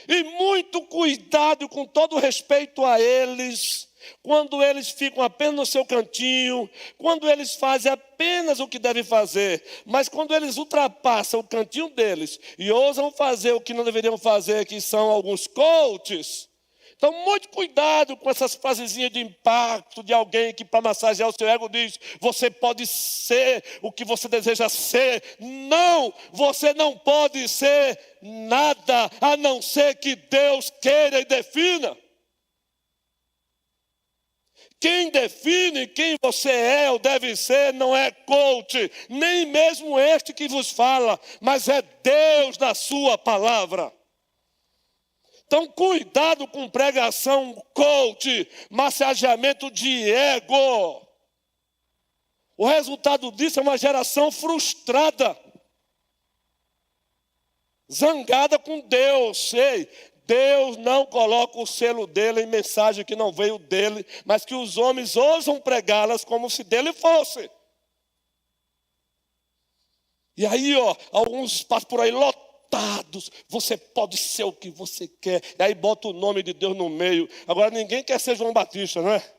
E muito cuidado, com todo respeito a eles, quando eles ficam apenas no seu cantinho, quando eles fazem apenas o que devem fazer, mas quando eles ultrapassam o cantinho deles e ousam fazer o que não deveriam fazer, que são alguns coaches. Então, muito cuidado com essas frasezinhas de impacto de alguém que, para massagear o seu ego, diz: você pode ser o que você deseja ser. Não, você não pode ser nada, a não ser que Deus queira e defina. Quem define quem você é ou deve ser não é coach, nem mesmo este que vos fala, mas é Deus na sua palavra. Então, cuidado com pregação coach, massageamento de ego. O resultado disso é uma geração frustrada, zangada com Deus. Ei, Deus não coloca o selo dele em mensagem que não veio dele, mas que os homens ousam pregá-las como se dele fosse. E aí, alguns passam por aí lotados. Você pode ser o que você quer. E aí bota o nome de Deus no meio. Agora ninguém quer ser João Batista, não é?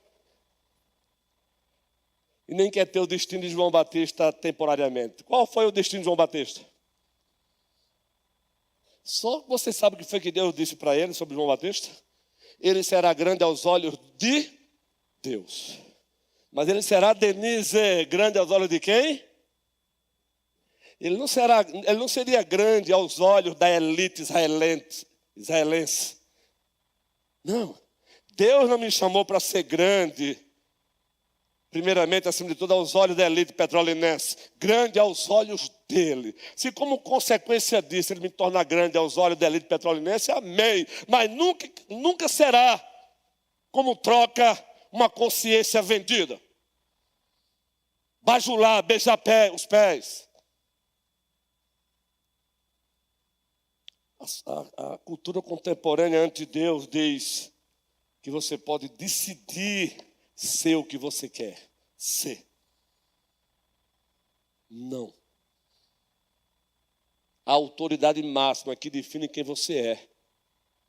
E nem quer ter o destino de João Batista temporariamente. Qual foi o destino de João Batista? Só você sabe o que foi que Deus disse para ele sobre João Batista? Ele será grande aos olhos de Deus. Mas ele será, Denise, grande aos olhos de quem? Ele não seria grande aos olhos da elite israelense. Não. Deus não me chamou para ser grande, primeiramente, acima de tudo, aos olhos da elite petrolinense. Grande aos olhos dele. Se como consequência disso ele me torna grande aos olhos da elite petrolinense, amém. Mas nunca será como troca uma consciência vendida. Bajular, beijar os pés. A cultura contemporânea ante Deus diz que você pode decidir ser o que você quer ser. Não. A autoridade máxima que define quem você é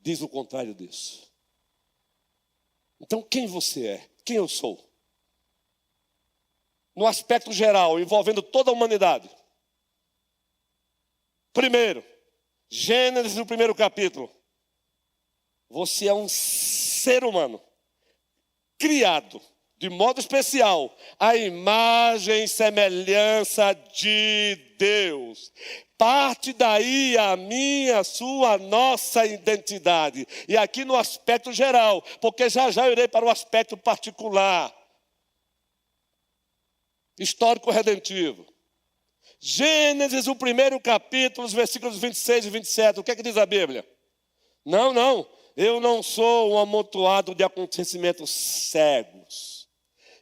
diz o contrário disso. Então, quem você é? Quem eu sou? No aspecto geral, envolvendo toda a humanidade. Primeiro, Gênesis, no primeiro capítulo. Você é um ser humano, criado de modo especial, à imagem e semelhança de Deus. Parte daí a minha, a sua, a nossa identidade. E aqui no aspecto geral, porque já eu irei para o aspecto particular, histórico redentivo. Gênesis, o primeiro capítulo, os versículos 26 e 27. O que é que diz a Bíblia? Não. Eu não sou um amontoado de acontecimentos cegos.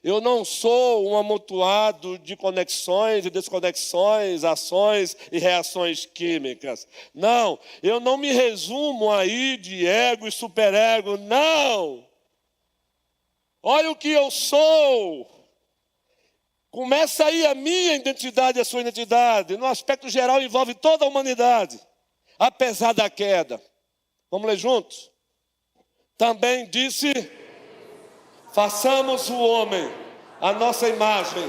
Eu não sou um amontoado de conexões e desconexões, ações e reações químicas. Não, eu não me resumo aí de ego e superego, não. Olha o que eu sou. Começa aí a minha identidade, a sua identidade. No aspecto geral envolve toda a humanidade, apesar da queda. Vamos ler juntos? Também disse: façamos o homem a nossa imagem.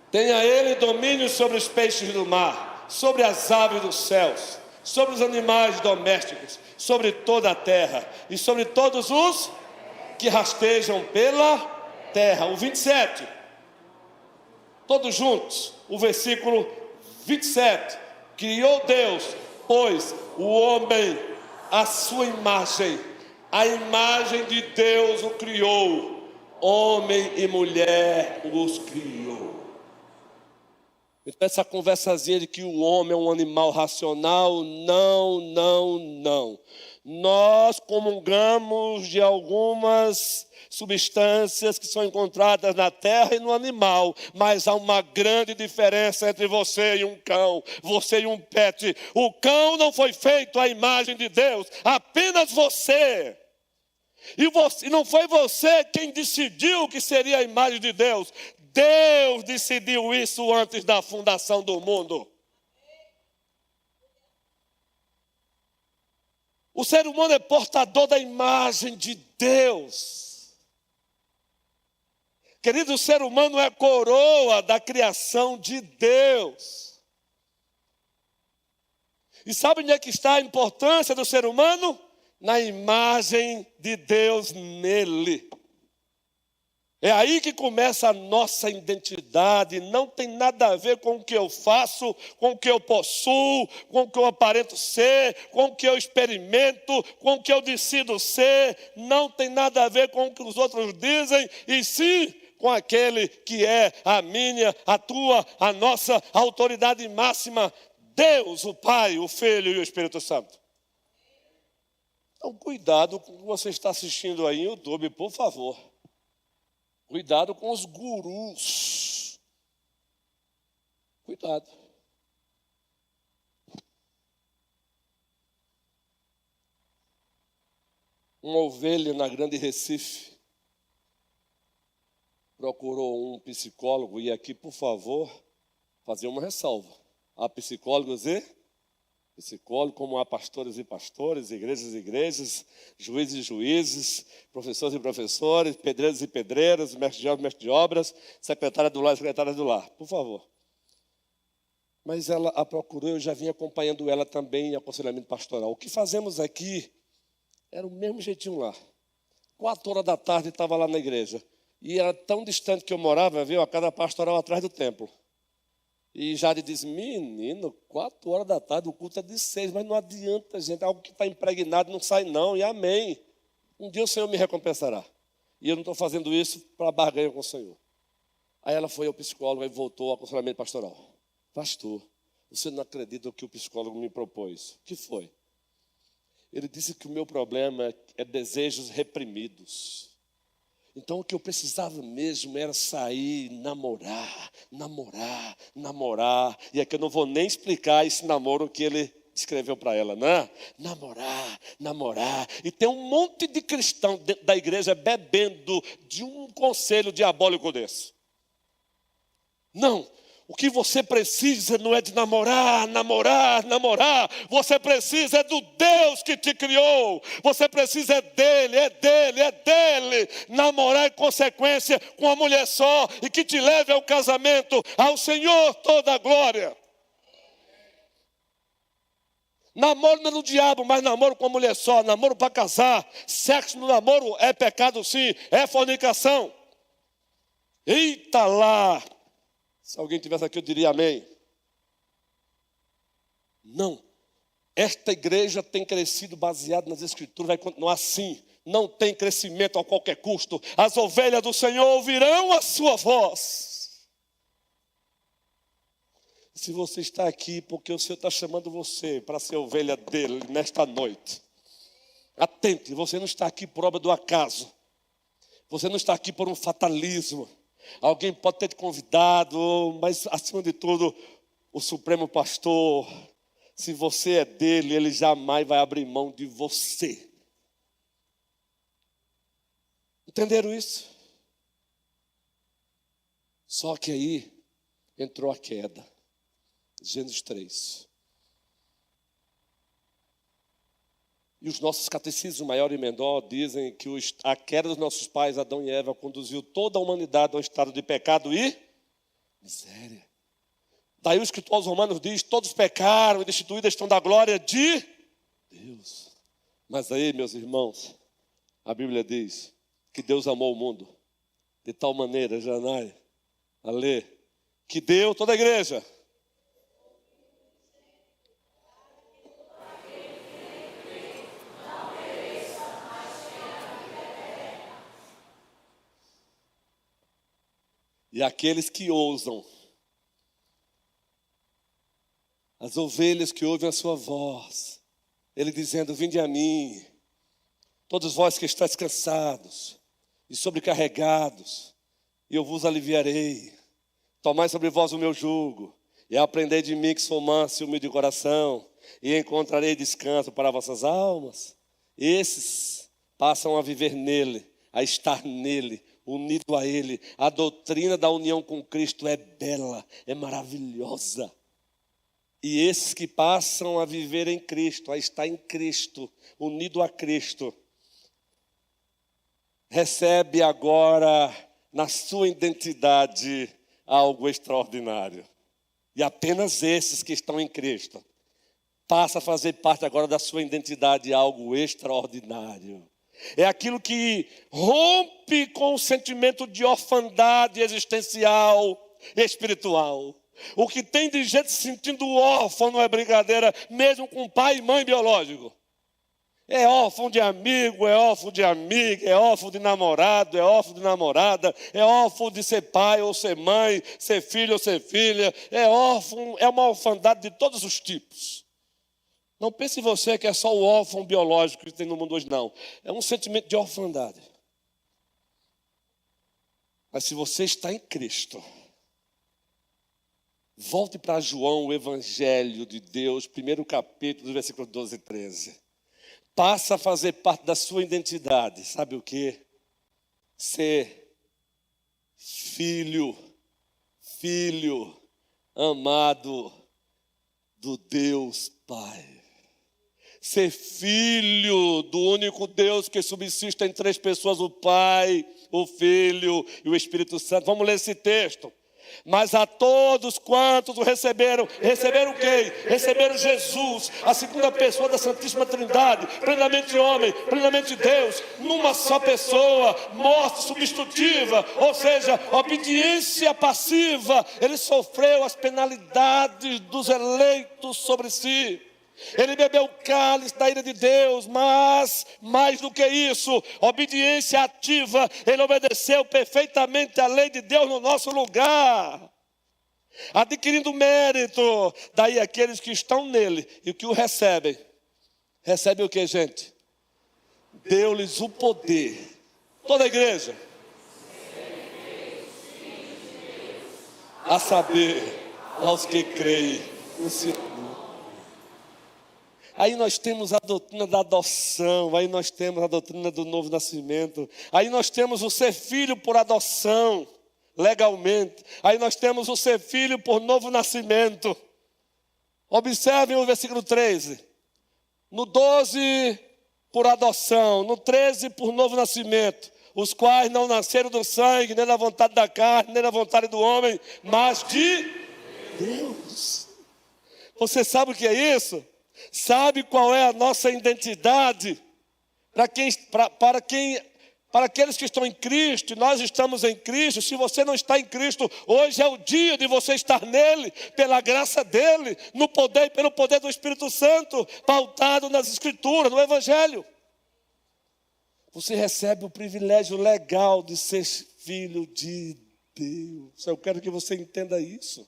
Tenha ele domínio sobre os peixes do mar, sobre as aves dos céus, sobre os animais domésticos, sobre toda a terra e sobre todos os que rastejam pela terra. O 27. Todos juntos. O versículo 27. Criou Deus, pois, o homem à sua imagem. A imagem de Deus o criou. Homem e mulher os criou. Então essa conversazinha de que o homem é um animal racional, não. Nós comungamos de algumas substâncias que são encontradas na terra e no animal, mas há uma grande diferença entre você e um cão, você e um pet. O cão não foi feito à imagem de Deus, apenas você. E não foi você quem decidiu que seria a imagem de Deus. Deus decidiu isso antes da fundação do mundo. O ser humano é portador da imagem de Deus. Querido, o ser humano é coroa da criação de Deus. E sabe onde é que está a importância do ser humano? Na imagem de Deus nele. É aí que começa a nossa identidade. Não tem nada a ver com o que eu faço, com o que eu possuo, com o que eu aparento ser, com o que eu experimento, com o que eu decido ser. Não tem nada a ver com o que os outros dizem, e sim com aquele que é a minha, a tua, a nossa autoridade máxima, Deus, o Pai, o Filho e o Espírito Santo. Então, cuidado com o que você está assistindo aí no YouTube, por favor. Cuidado com os gurus. Cuidado. Uma ovelha na Grande Recife procurou um psicólogo, e aqui, por favor, fazer uma ressalva. Há psicólogos como há pastores e pastores, igrejas e igrejas, juízes e juízes, professores e professores, pedreiros e pedreiras, mestres de obras, secretária do lar e secretária do lar, por favor. Mas ela a procurou, eu já vim acompanhando ela também em aconselhamento pastoral. O que fazemos aqui era o mesmo jeitinho lá. 4 horas da tarde estava lá na igreja. E era tão distante que eu morava, viu, a casa pastoral atrás do templo. E Jade disse: menino, 4 horas da tarde, o culto é de 6, mas não adianta, gente, algo que está impregnado não sai não, e amém. Um dia o Senhor me recompensará. E eu não estou fazendo isso para barganha com o Senhor. Aí ela foi ao psicólogo e voltou ao aconselhamento pastoral. Pastor, você não acredita o que o psicólogo me propôs? O que foi? Ele disse que o meu problema é desejos reprimidos. Então o que eu precisava mesmo era sair, namorar. E aqui eu não vou nem explicar esse namoro que ele escreveu para ela, né? Namorar. E tem um monte de cristão dentro da igreja bebendo de um conselho diabólico desse. Não. O que você precisa não é de namorar. Você precisa do Deus que te criou. Você precisa é dele. Namorar em consequência com uma mulher só e que te leve ao casamento. Ao Senhor toda a glória. Namoro não é do diabo, mas namoro com uma mulher só. Namoro para casar. Sexo no namoro é pecado sim, é fornicação. Eita lá. Se alguém estivesse aqui, eu diria amém. Não. Esta igreja tem crescido baseado nas Escrituras, vai continuar assim. Não tem crescimento a qualquer custo. As ovelhas do Senhor ouvirão a sua voz. Se você está aqui porque o Senhor está chamando você para ser ovelha dele nesta noite, atente, você não está aqui por obra do acaso. Você não está aqui por um fatalismo. Alguém pode ter te convidado, mas acima de tudo, o Supremo Pastor, se você é dele, ele jamais vai abrir mão de você. Entenderam isso? Só que aí entrou a queda. Gênesis 3. E os nossos catecismos maior e menor dizem que a queda dos nossos pais, Adão e Eva, conduziu toda a humanidade a um estado de pecado e miséria. Daí o escritor aos Romanos diz: todos pecaram e destituídos estão da glória de Deus. Mas aí, meus irmãos, a Bíblia diz que Deus amou o mundo de tal maneira, Janai, a ler, que deu toda a igreja. E aqueles que ousam, as ovelhas que ouvem a sua voz, ele dizendo: vinde a mim, todos vós que estáis cansados e sobrecarregados, e eu vos aliviarei. Tomai sobre vós o meu jugo, e aprendei de mim que sou manso e humilde de coração, e encontrarei descanso para vossas almas. Esses passam a viver nele, a estar nele, unido a ele. A doutrina da união com Cristo é bela, é maravilhosa. E esses que passam a viver em Cristo, a estar em Cristo, unido a Cristo, recebe agora na sua identidade algo extraordinário. E apenas esses que estão em Cristo passa a fazer parte agora da sua identidade algo extraordinário. É aquilo que rompe com o sentimento de orfandade existencial e espiritual. O que tem de gente se sentindo órfão não é brincadeira, mesmo com pai e mãe biológico. É órfão de amigo, é órfão de amiga, é órfão de namorado, é órfão de namorada, é órfão de ser pai ou ser mãe, ser filho ou ser filha. É órfão, é uma orfandade de todos os tipos. Não pense você que é só o órfão biológico que tem no mundo hoje, não. É um sentimento de orfandade. Mas se você está em Cristo, volte para João, o Evangelho de Deus, primeiro capítulo, versículos 12 e 13. Passa a fazer parte da sua identidade. Sabe o quê? Ser filho amado do Deus Pai. Ser filho do único Deus que subsiste em três pessoas, o Pai, o Filho e o Espírito Santo. Vamos ler esse texto. Mas a todos quantos o receberam quem? Receberam Jesus, a segunda pessoa da Santíssima Trindade, plenamente homem, plenamente Deus, numa só pessoa, morte substitutiva, ou seja, obediência passiva. Ele sofreu as penalidades dos eleitos sobre si. Ele bebeu o cálice da ira de Deus, mas, mais do que isso, obediência ativa. Ele obedeceu perfeitamente a lei de Deus no nosso lugar, adquirindo mérito. Daí aqueles que estão nele e que o recebem o que, gente? Deu-lhes o poder. Toda a igreja, a saber, aos que creem no Senhor. Aí nós temos a doutrina da adoção, aí nós temos a doutrina do novo nascimento, aí nós temos o ser filho por adoção, legalmente, aí nós temos o ser filho por novo nascimento. Observem o versículo 13, no 12 por adoção, no 13 por novo nascimento, os quais não nasceram do sangue, nem da vontade da carne, nem da vontade do homem, mas de Deus. Você sabe o que é isso? Sabe qual é a nossa identidade? Para aqueles que estão em Cristo, nós estamos em Cristo. Se você não está em Cristo, hoje é o dia de você estar nele, pela graça dele, no poder, pelo poder do Espírito Santo, pautado nas Escrituras, no Evangelho. Você recebe o privilégio legal de ser filho de Deus. Eu quero que você entenda isso.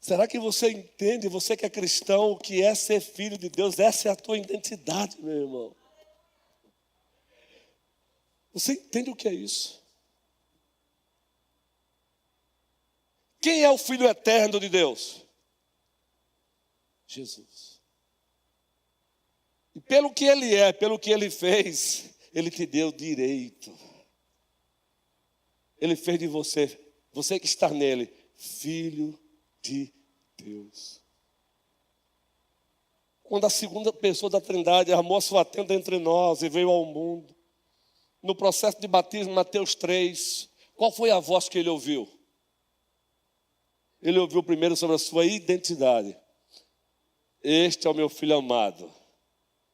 Será que você entende, você que é cristão, o que é ser filho de Deus? Essa é a tua identidade, meu irmão. Você entende o que é isso? Quem é o Filho eterno de Deus? Jesus. E pelo que Ele é, pelo que Ele fez, Ele te deu direito. Ele fez de você, você que está nele, filho de Deus. Quando a segunda pessoa da Trindade armou a sua tenda entre nós e veio ao mundo, no processo de batismo, Mateus 3, qual foi a voz que ele ouviu? Ele ouviu primeiro sobre a sua identidade. Este é o meu filho amado,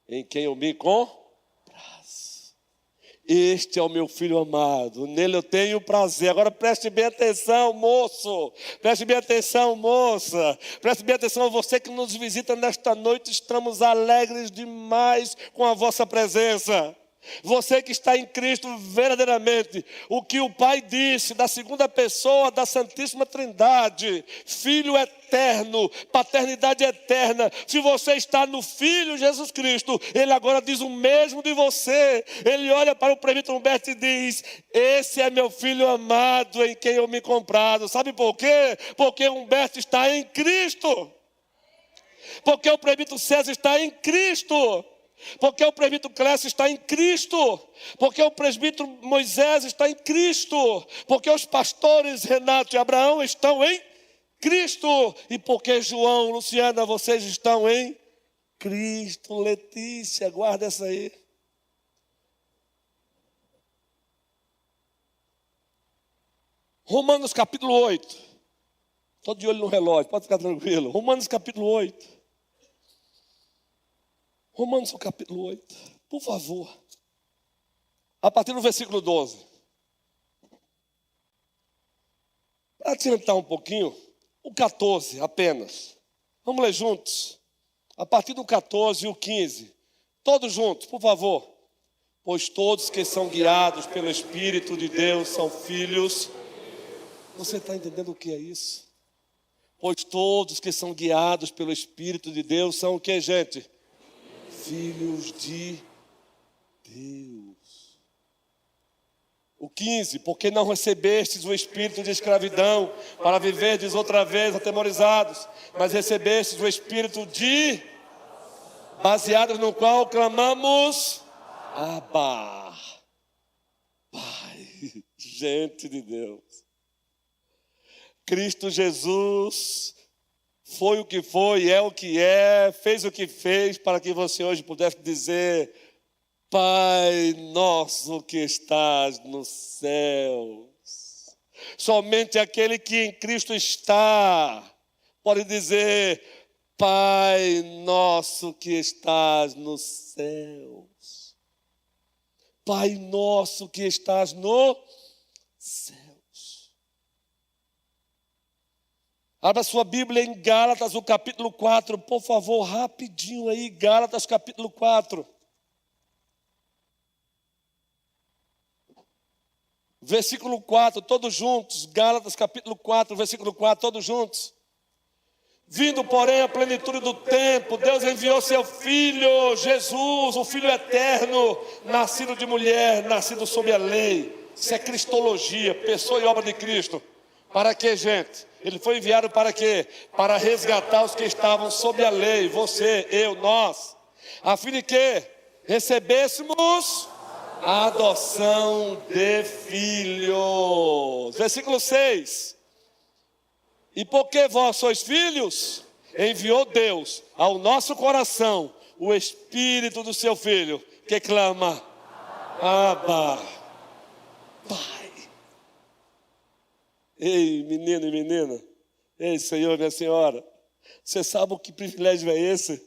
em quem eu me comprazo. Este é o meu filho amado, nele eu tenho prazer. Agora preste bem atenção, moço. Preste bem atenção, moça. Preste bem atenção a você que nos visita nesta noite. Estamos alegres demais com a vossa presença. Você que está em Cristo verdadeiramente, o que o Pai disse da segunda pessoa da Santíssima Trindade, Filho eterno, paternidade eterna. Se você está no Filho Jesus Cristo, Ele agora diz o mesmo de você. Ele olha para o presbítero Humberto e diz: esse é meu filho amado em quem eu me comprazo. Sabe por quê? Porque Humberto está em Cristo. Porque o presbítero César está em Cristo. Porque o presbítero Clécio está em Cristo. Porque o presbítero Moisés está em Cristo. Porque os pastores Renato e Abraão estão em Cristo. E porque João, Luciana, vocês estão em Cristo. Letícia, guarda essa aí. Romanos capítulo 8. Estou de olho no relógio, pode ficar tranquilo. Romanos capítulo 8. Romanos capítulo 8, por favor. A partir do versículo 12. Para adiantar um pouquinho, o 14 apenas. Vamos ler juntos. A partir do 14 e o 15. Todos juntos, por favor. Pois todos que são guiados pelo Espírito de Deus são filhos. Você está entendendo o que é isso? Pois todos que são guiados pelo Espírito de Deus são o que, gente? Filhos de Deus. O 15, porque não recebestes o espírito de escravidão para viverdes outra vez atemorizados, mas recebestes o espírito de, baseado no qual clamamos, Abba, Pai. Gente de Deus. Cristo Jesus foi o que foi, é o que é, fez o que fez para que você hoje pudesse dizer: Pai nosso que estás nos céus. Somente aquele que em Cristo está pode dizer: Pai nosso que estás nos céus. Pai nosso que estás no céu. Abra sua Bíblia em Gálatas, o capítulo 4, por favor, rapidinho aí, Gálatas, capítulo 4. Versículo 4, todos juntos, Gálatas, capítulo 4, versículo 4, todos juntos. Vindo, porém, a plenitude do tempo, Deus enviou seu Filho, Jesus, o Filho eterno, nascido de mulher, nascido sob a lei. Isso é cristologia, pessoa e obra de Cristo. Para quê, gente? Ele foi enviado para quê? Para resgatar os que estavam sob a lei, você, eu, nós, a fim de que recebêssemos a adoção de filhos. Versículo 6. E porque vós sois filhos, enviou Deus ao nosso coração o Espírito do seu Filho, que clama: Abba, Pai. Ei, menino e menina, ei, Senhor, minha senhora, você sabe o que privilégio é esse?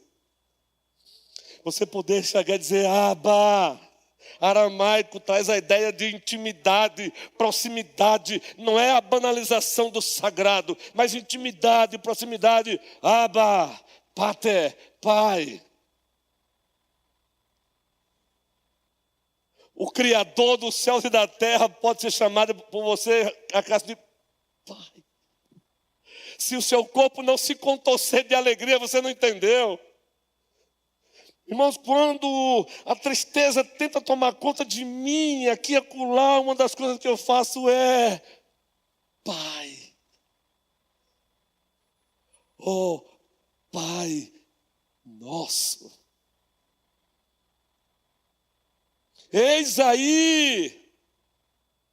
Você poder chegar e dizer: Abba. Aramaico traz a ideia de intimidade, proximidade. Não é a banalização do sagrado, mas intimidade, proximidade. Abba, Pater, Pai. O Criador dos céus e da terra pode ser chamado por você a casa de Pai. Se o seu corpo não se contorcer de alegria, você não entendeu. Irmãos, quando a tristeza tenta tomar conta de mim, aqui e acolá, uma das coisas que eu faço é: Pai, oh Pai nosso, eis aí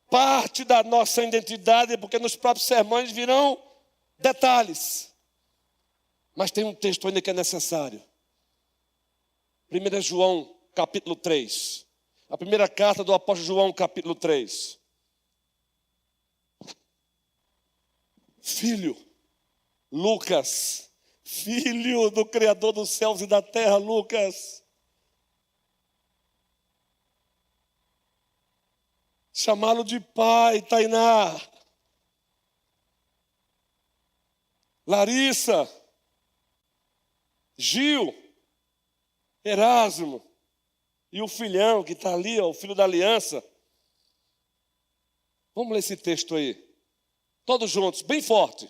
parte da nossa identidade, porque nos próprios sermões virão detalhes. Mas tem um texto ainda que é necessário. 1 João, capítulo 3. A primeira carta do apóstolo João, capítulo 3. Filho, Lucas, filho do Criador dos céus e da terra, Lucas. Chamá-lo de pai, Tainá. Larissa, Gil, Erasmo e o filhão que está ali, ó, o filho da aliança. Vamos ler esse texto aí. Todos juntos, bem forte.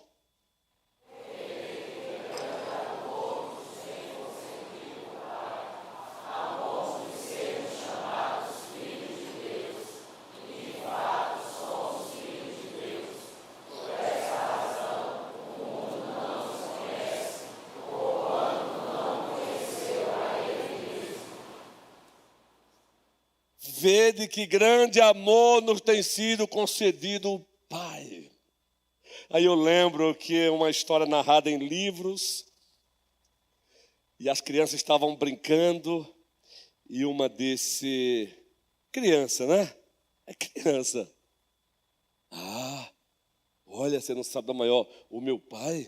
Vede que grande amor nos tem sido concedido, Pai. Aí eu lembro que é uma história narrada em livros, e as crianças estavam brincando, e uma disse, criança, né? É criança. Ah, olha, você não sabe da maior, o meu pai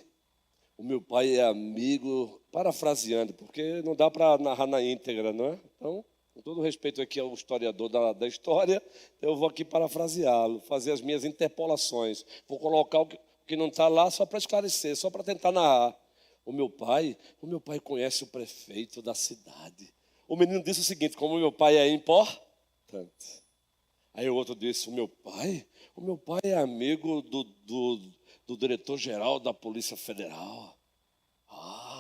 é amigo, parafraseando, porque não dá para narrar na íntegra, não é? Então, com todo respeito aqui ao historiador da história, eu vou aqui parafraseá-lo, fazer as minhas interpolações. Vou colocar o que não está lá só para esclarecer, só para tentar narrar. O meu pai conhece o prefeito da cidade. O menino disse o seguinte, como o meu pai é importante. Aí o outro disse, o meu pai é amigo do diretor-geral da Polícia Federal.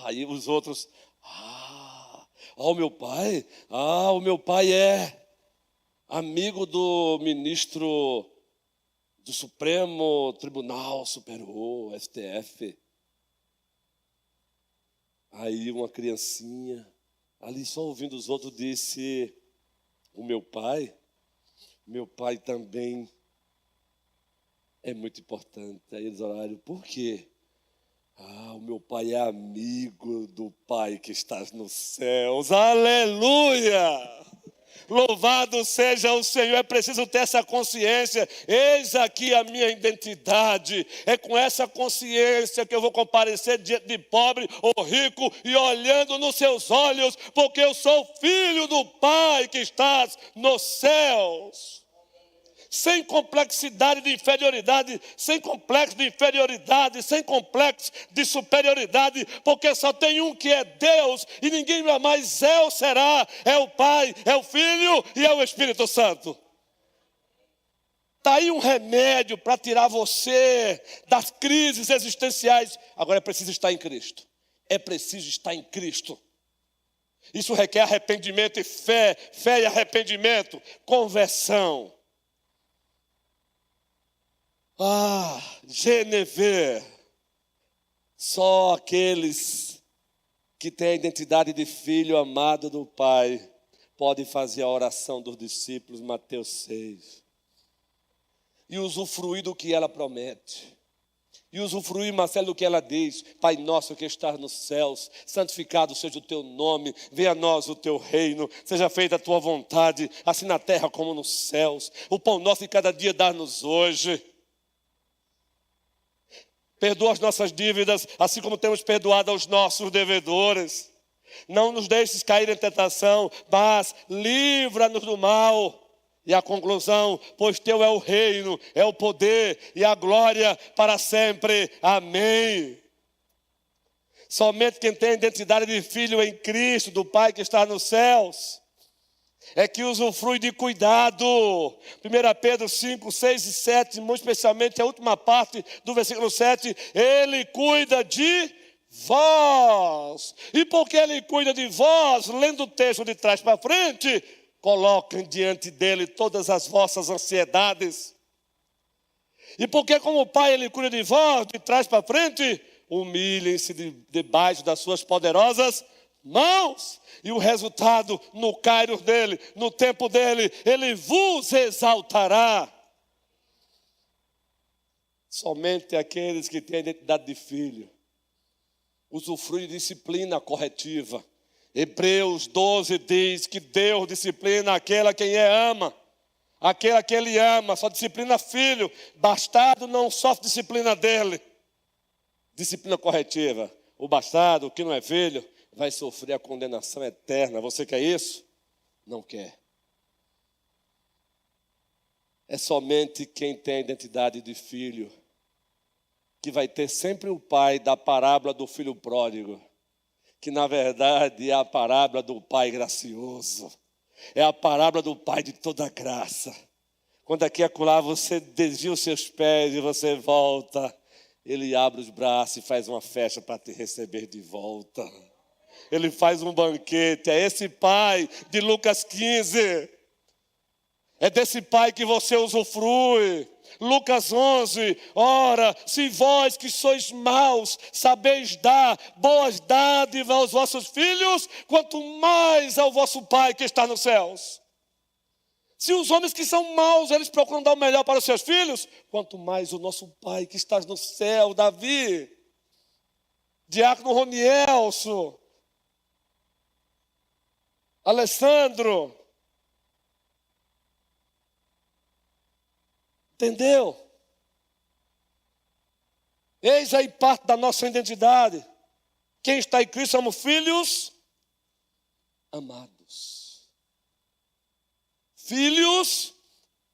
Aí os outros, o meu pai é amigo do ministro do Supremo Tribunal Superior, STF. Aí uma criancinha, ali só ouvindo os outros, disse, o meu pai também é muito importante. Aí eles oraram, por quê? O meu pai é amigo do Pai que estás nos céus. Aleluia! Louvado seja o Senhor. É preciso ter essa consciência. Eis aqui a minha identidade. É com essa consciência que eu vou comparecer diante de pobre ou rico e olhando nos seus olhos, porque eu sou filho do Pai que estás nos céus. Sem complexidade de inferioridade, sem complexo de inferioridade, sem complexo de superioridade, porque só tem um que é Deus e ninguém mais é ou será, é o Pai, é o Filho e é o Espírito Santo. Está aí um remédio para tirar você das crises existenciais. Agora é preciso estar em Cristo. É preciso estar em Cristo. Isso requer arrependimento e fé e arrependimento, conversão. Genevê, só aqueles que têm a identidade de filho amado do Pai podem fazer a oração dos discípulos, Mateus 6, e usufruir do que ela promete, e usufruir, Marcelo, do que ela diz, Pai nosso que estás nos céus, santificado seja o teu nome, venha a nós o teu reino, seja feita a tua vontade, assim na terra como nos céus, o pão nosso de cada dia dá-nos hoje. Perdoa as nossas dívidas, assim como temos perdoado aos nossos devedores. Não nos deixes cair em tentação, mas livra-nos do mal. E a conclusão, pois teu é o reino, é o poder e a glória para sempre. Amém. Somente quem tem a identidade de filho em Cristo, do Pai que está nos céus, é que usufrui de cuidado. 1 Pedro 5, 6 e 7, muito especialmente a última parte do versículo 7, ele cuida de vós. E porque ele cuida de vós, lendo o texto de trás para frente, coloquem diante dele todas as vossas ansiedades. E porque como Pai ele cuida de vós, de trás para frente, humilhem-se debaixo das suas poderosas mãos. E o resultado, no kairos dele, no tempo dele, ele vos exaltará. Somente aqueles que têm a identidade de filho usufruem de disciplina corretiva. Hebreus 12 diz que Deus disciplina aquele a quem ama. Aquele a quem ele ama, só disciplina filho. Bastardo não sofre disciplina dele. Disciplina corretiva. O bastardo, o que não é filho, vai sofrer a condenação eterna. Você quer isso? Não quer. É somente quem tem a identidade de filho que vai ter sempre o pai da parábola do filho pródigo, que na verdade é a parábola do pai gracioso. É a parábola do pai de toda graça. Quando aqui e acolá você desvia os seus pés e você volta, ele abre os braços e faz uma festa para te receber de volta. Ele faz um banquete. É esse pai de Lucas 15. É desse pai que você usufrui. Lucas 11, ora, se vós que sois maus, sabeis dar boas dádivas aos vossos filhos, quanto mais ao vosso Pai que está nos céus. Se os homens que são maus, eles procuram dar o melhor para os seus filhos, quanto mais o nosso Pai que está no céu. Davi, Diácono Ronielso, Alessandro, entendeu? Eis aí parte da nossa identidade. Quem está em Cristo somos filhos amados. Filhos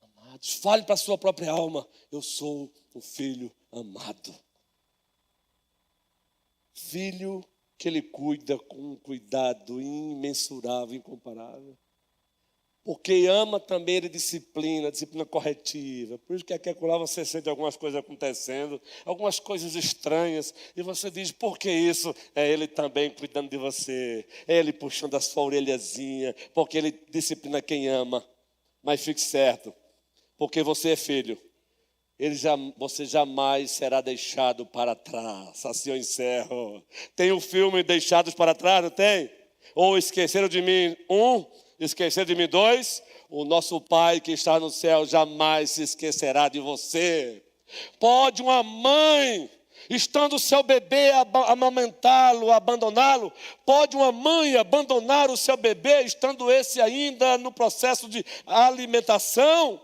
amados. Fale para a sua própria alma: eu sou um filho amado. Filho que ele cuida com um cuidado imensurável, incomparável. Porque ama também ele disciplina corretiva. Por isso que aqui lá você sente algumas coisas acontecendo, algumas coisas estranhas, e você diz: por que isso? É ele também cuidando de você, é ele puxando a sua orelhazinha, porque ele disciplina quem ama. Mas fique certo, porque você é filho, você jamais será deixado para trás. Assim eu encerro. Tem o filme Deixados para Trás, não tem? Ou Esqueceram de Mim 1, Esquecer de Mim 2, o nosso Pai que está no céu jamais se esquecerá de você. Pode uma mãe, estando o seu bebê, amamentá-lo, abandoná-lo? Pode uma mãe abandonar o seu bebê, estando esse ainda no processo de alimentação?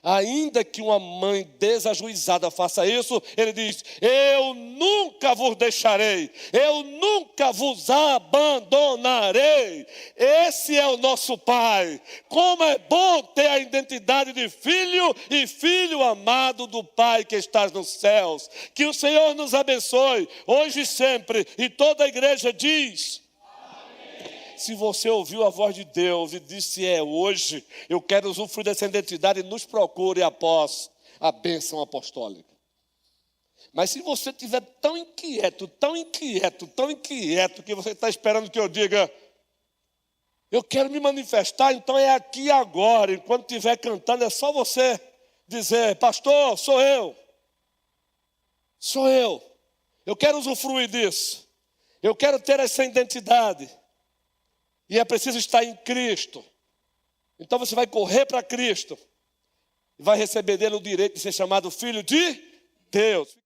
Ainda que uma mãe desajuizada faça isso, ele diz: eu nunca vos deixarei, eu nunca vos abandonarei. Esse é o nosso Pai. Como é bom ter a identidade de filho e filho amado do Pai que está nos céus. Que o Senhor nos abençoe, hoje e sempre. E toda a igreja diz: se você ouviu a voz de Deus e disse: é hoje, eu quero usufruir dessa identidade, nos procure após a bênção apostólica. Mas se você estiver tão inquieto, que você está esperando que eu diga: eu quero me manifestar, então é aqui e agora. Enquanto estiver cantando, é só você dizer: pastor, sou eu. Eu quero usufruir disso. Eu quero ter essa identidade. E é preciso estar em Cristo. Então você vai correr para Cristo e vai receber dele o direito de ser chamado filho de Deus.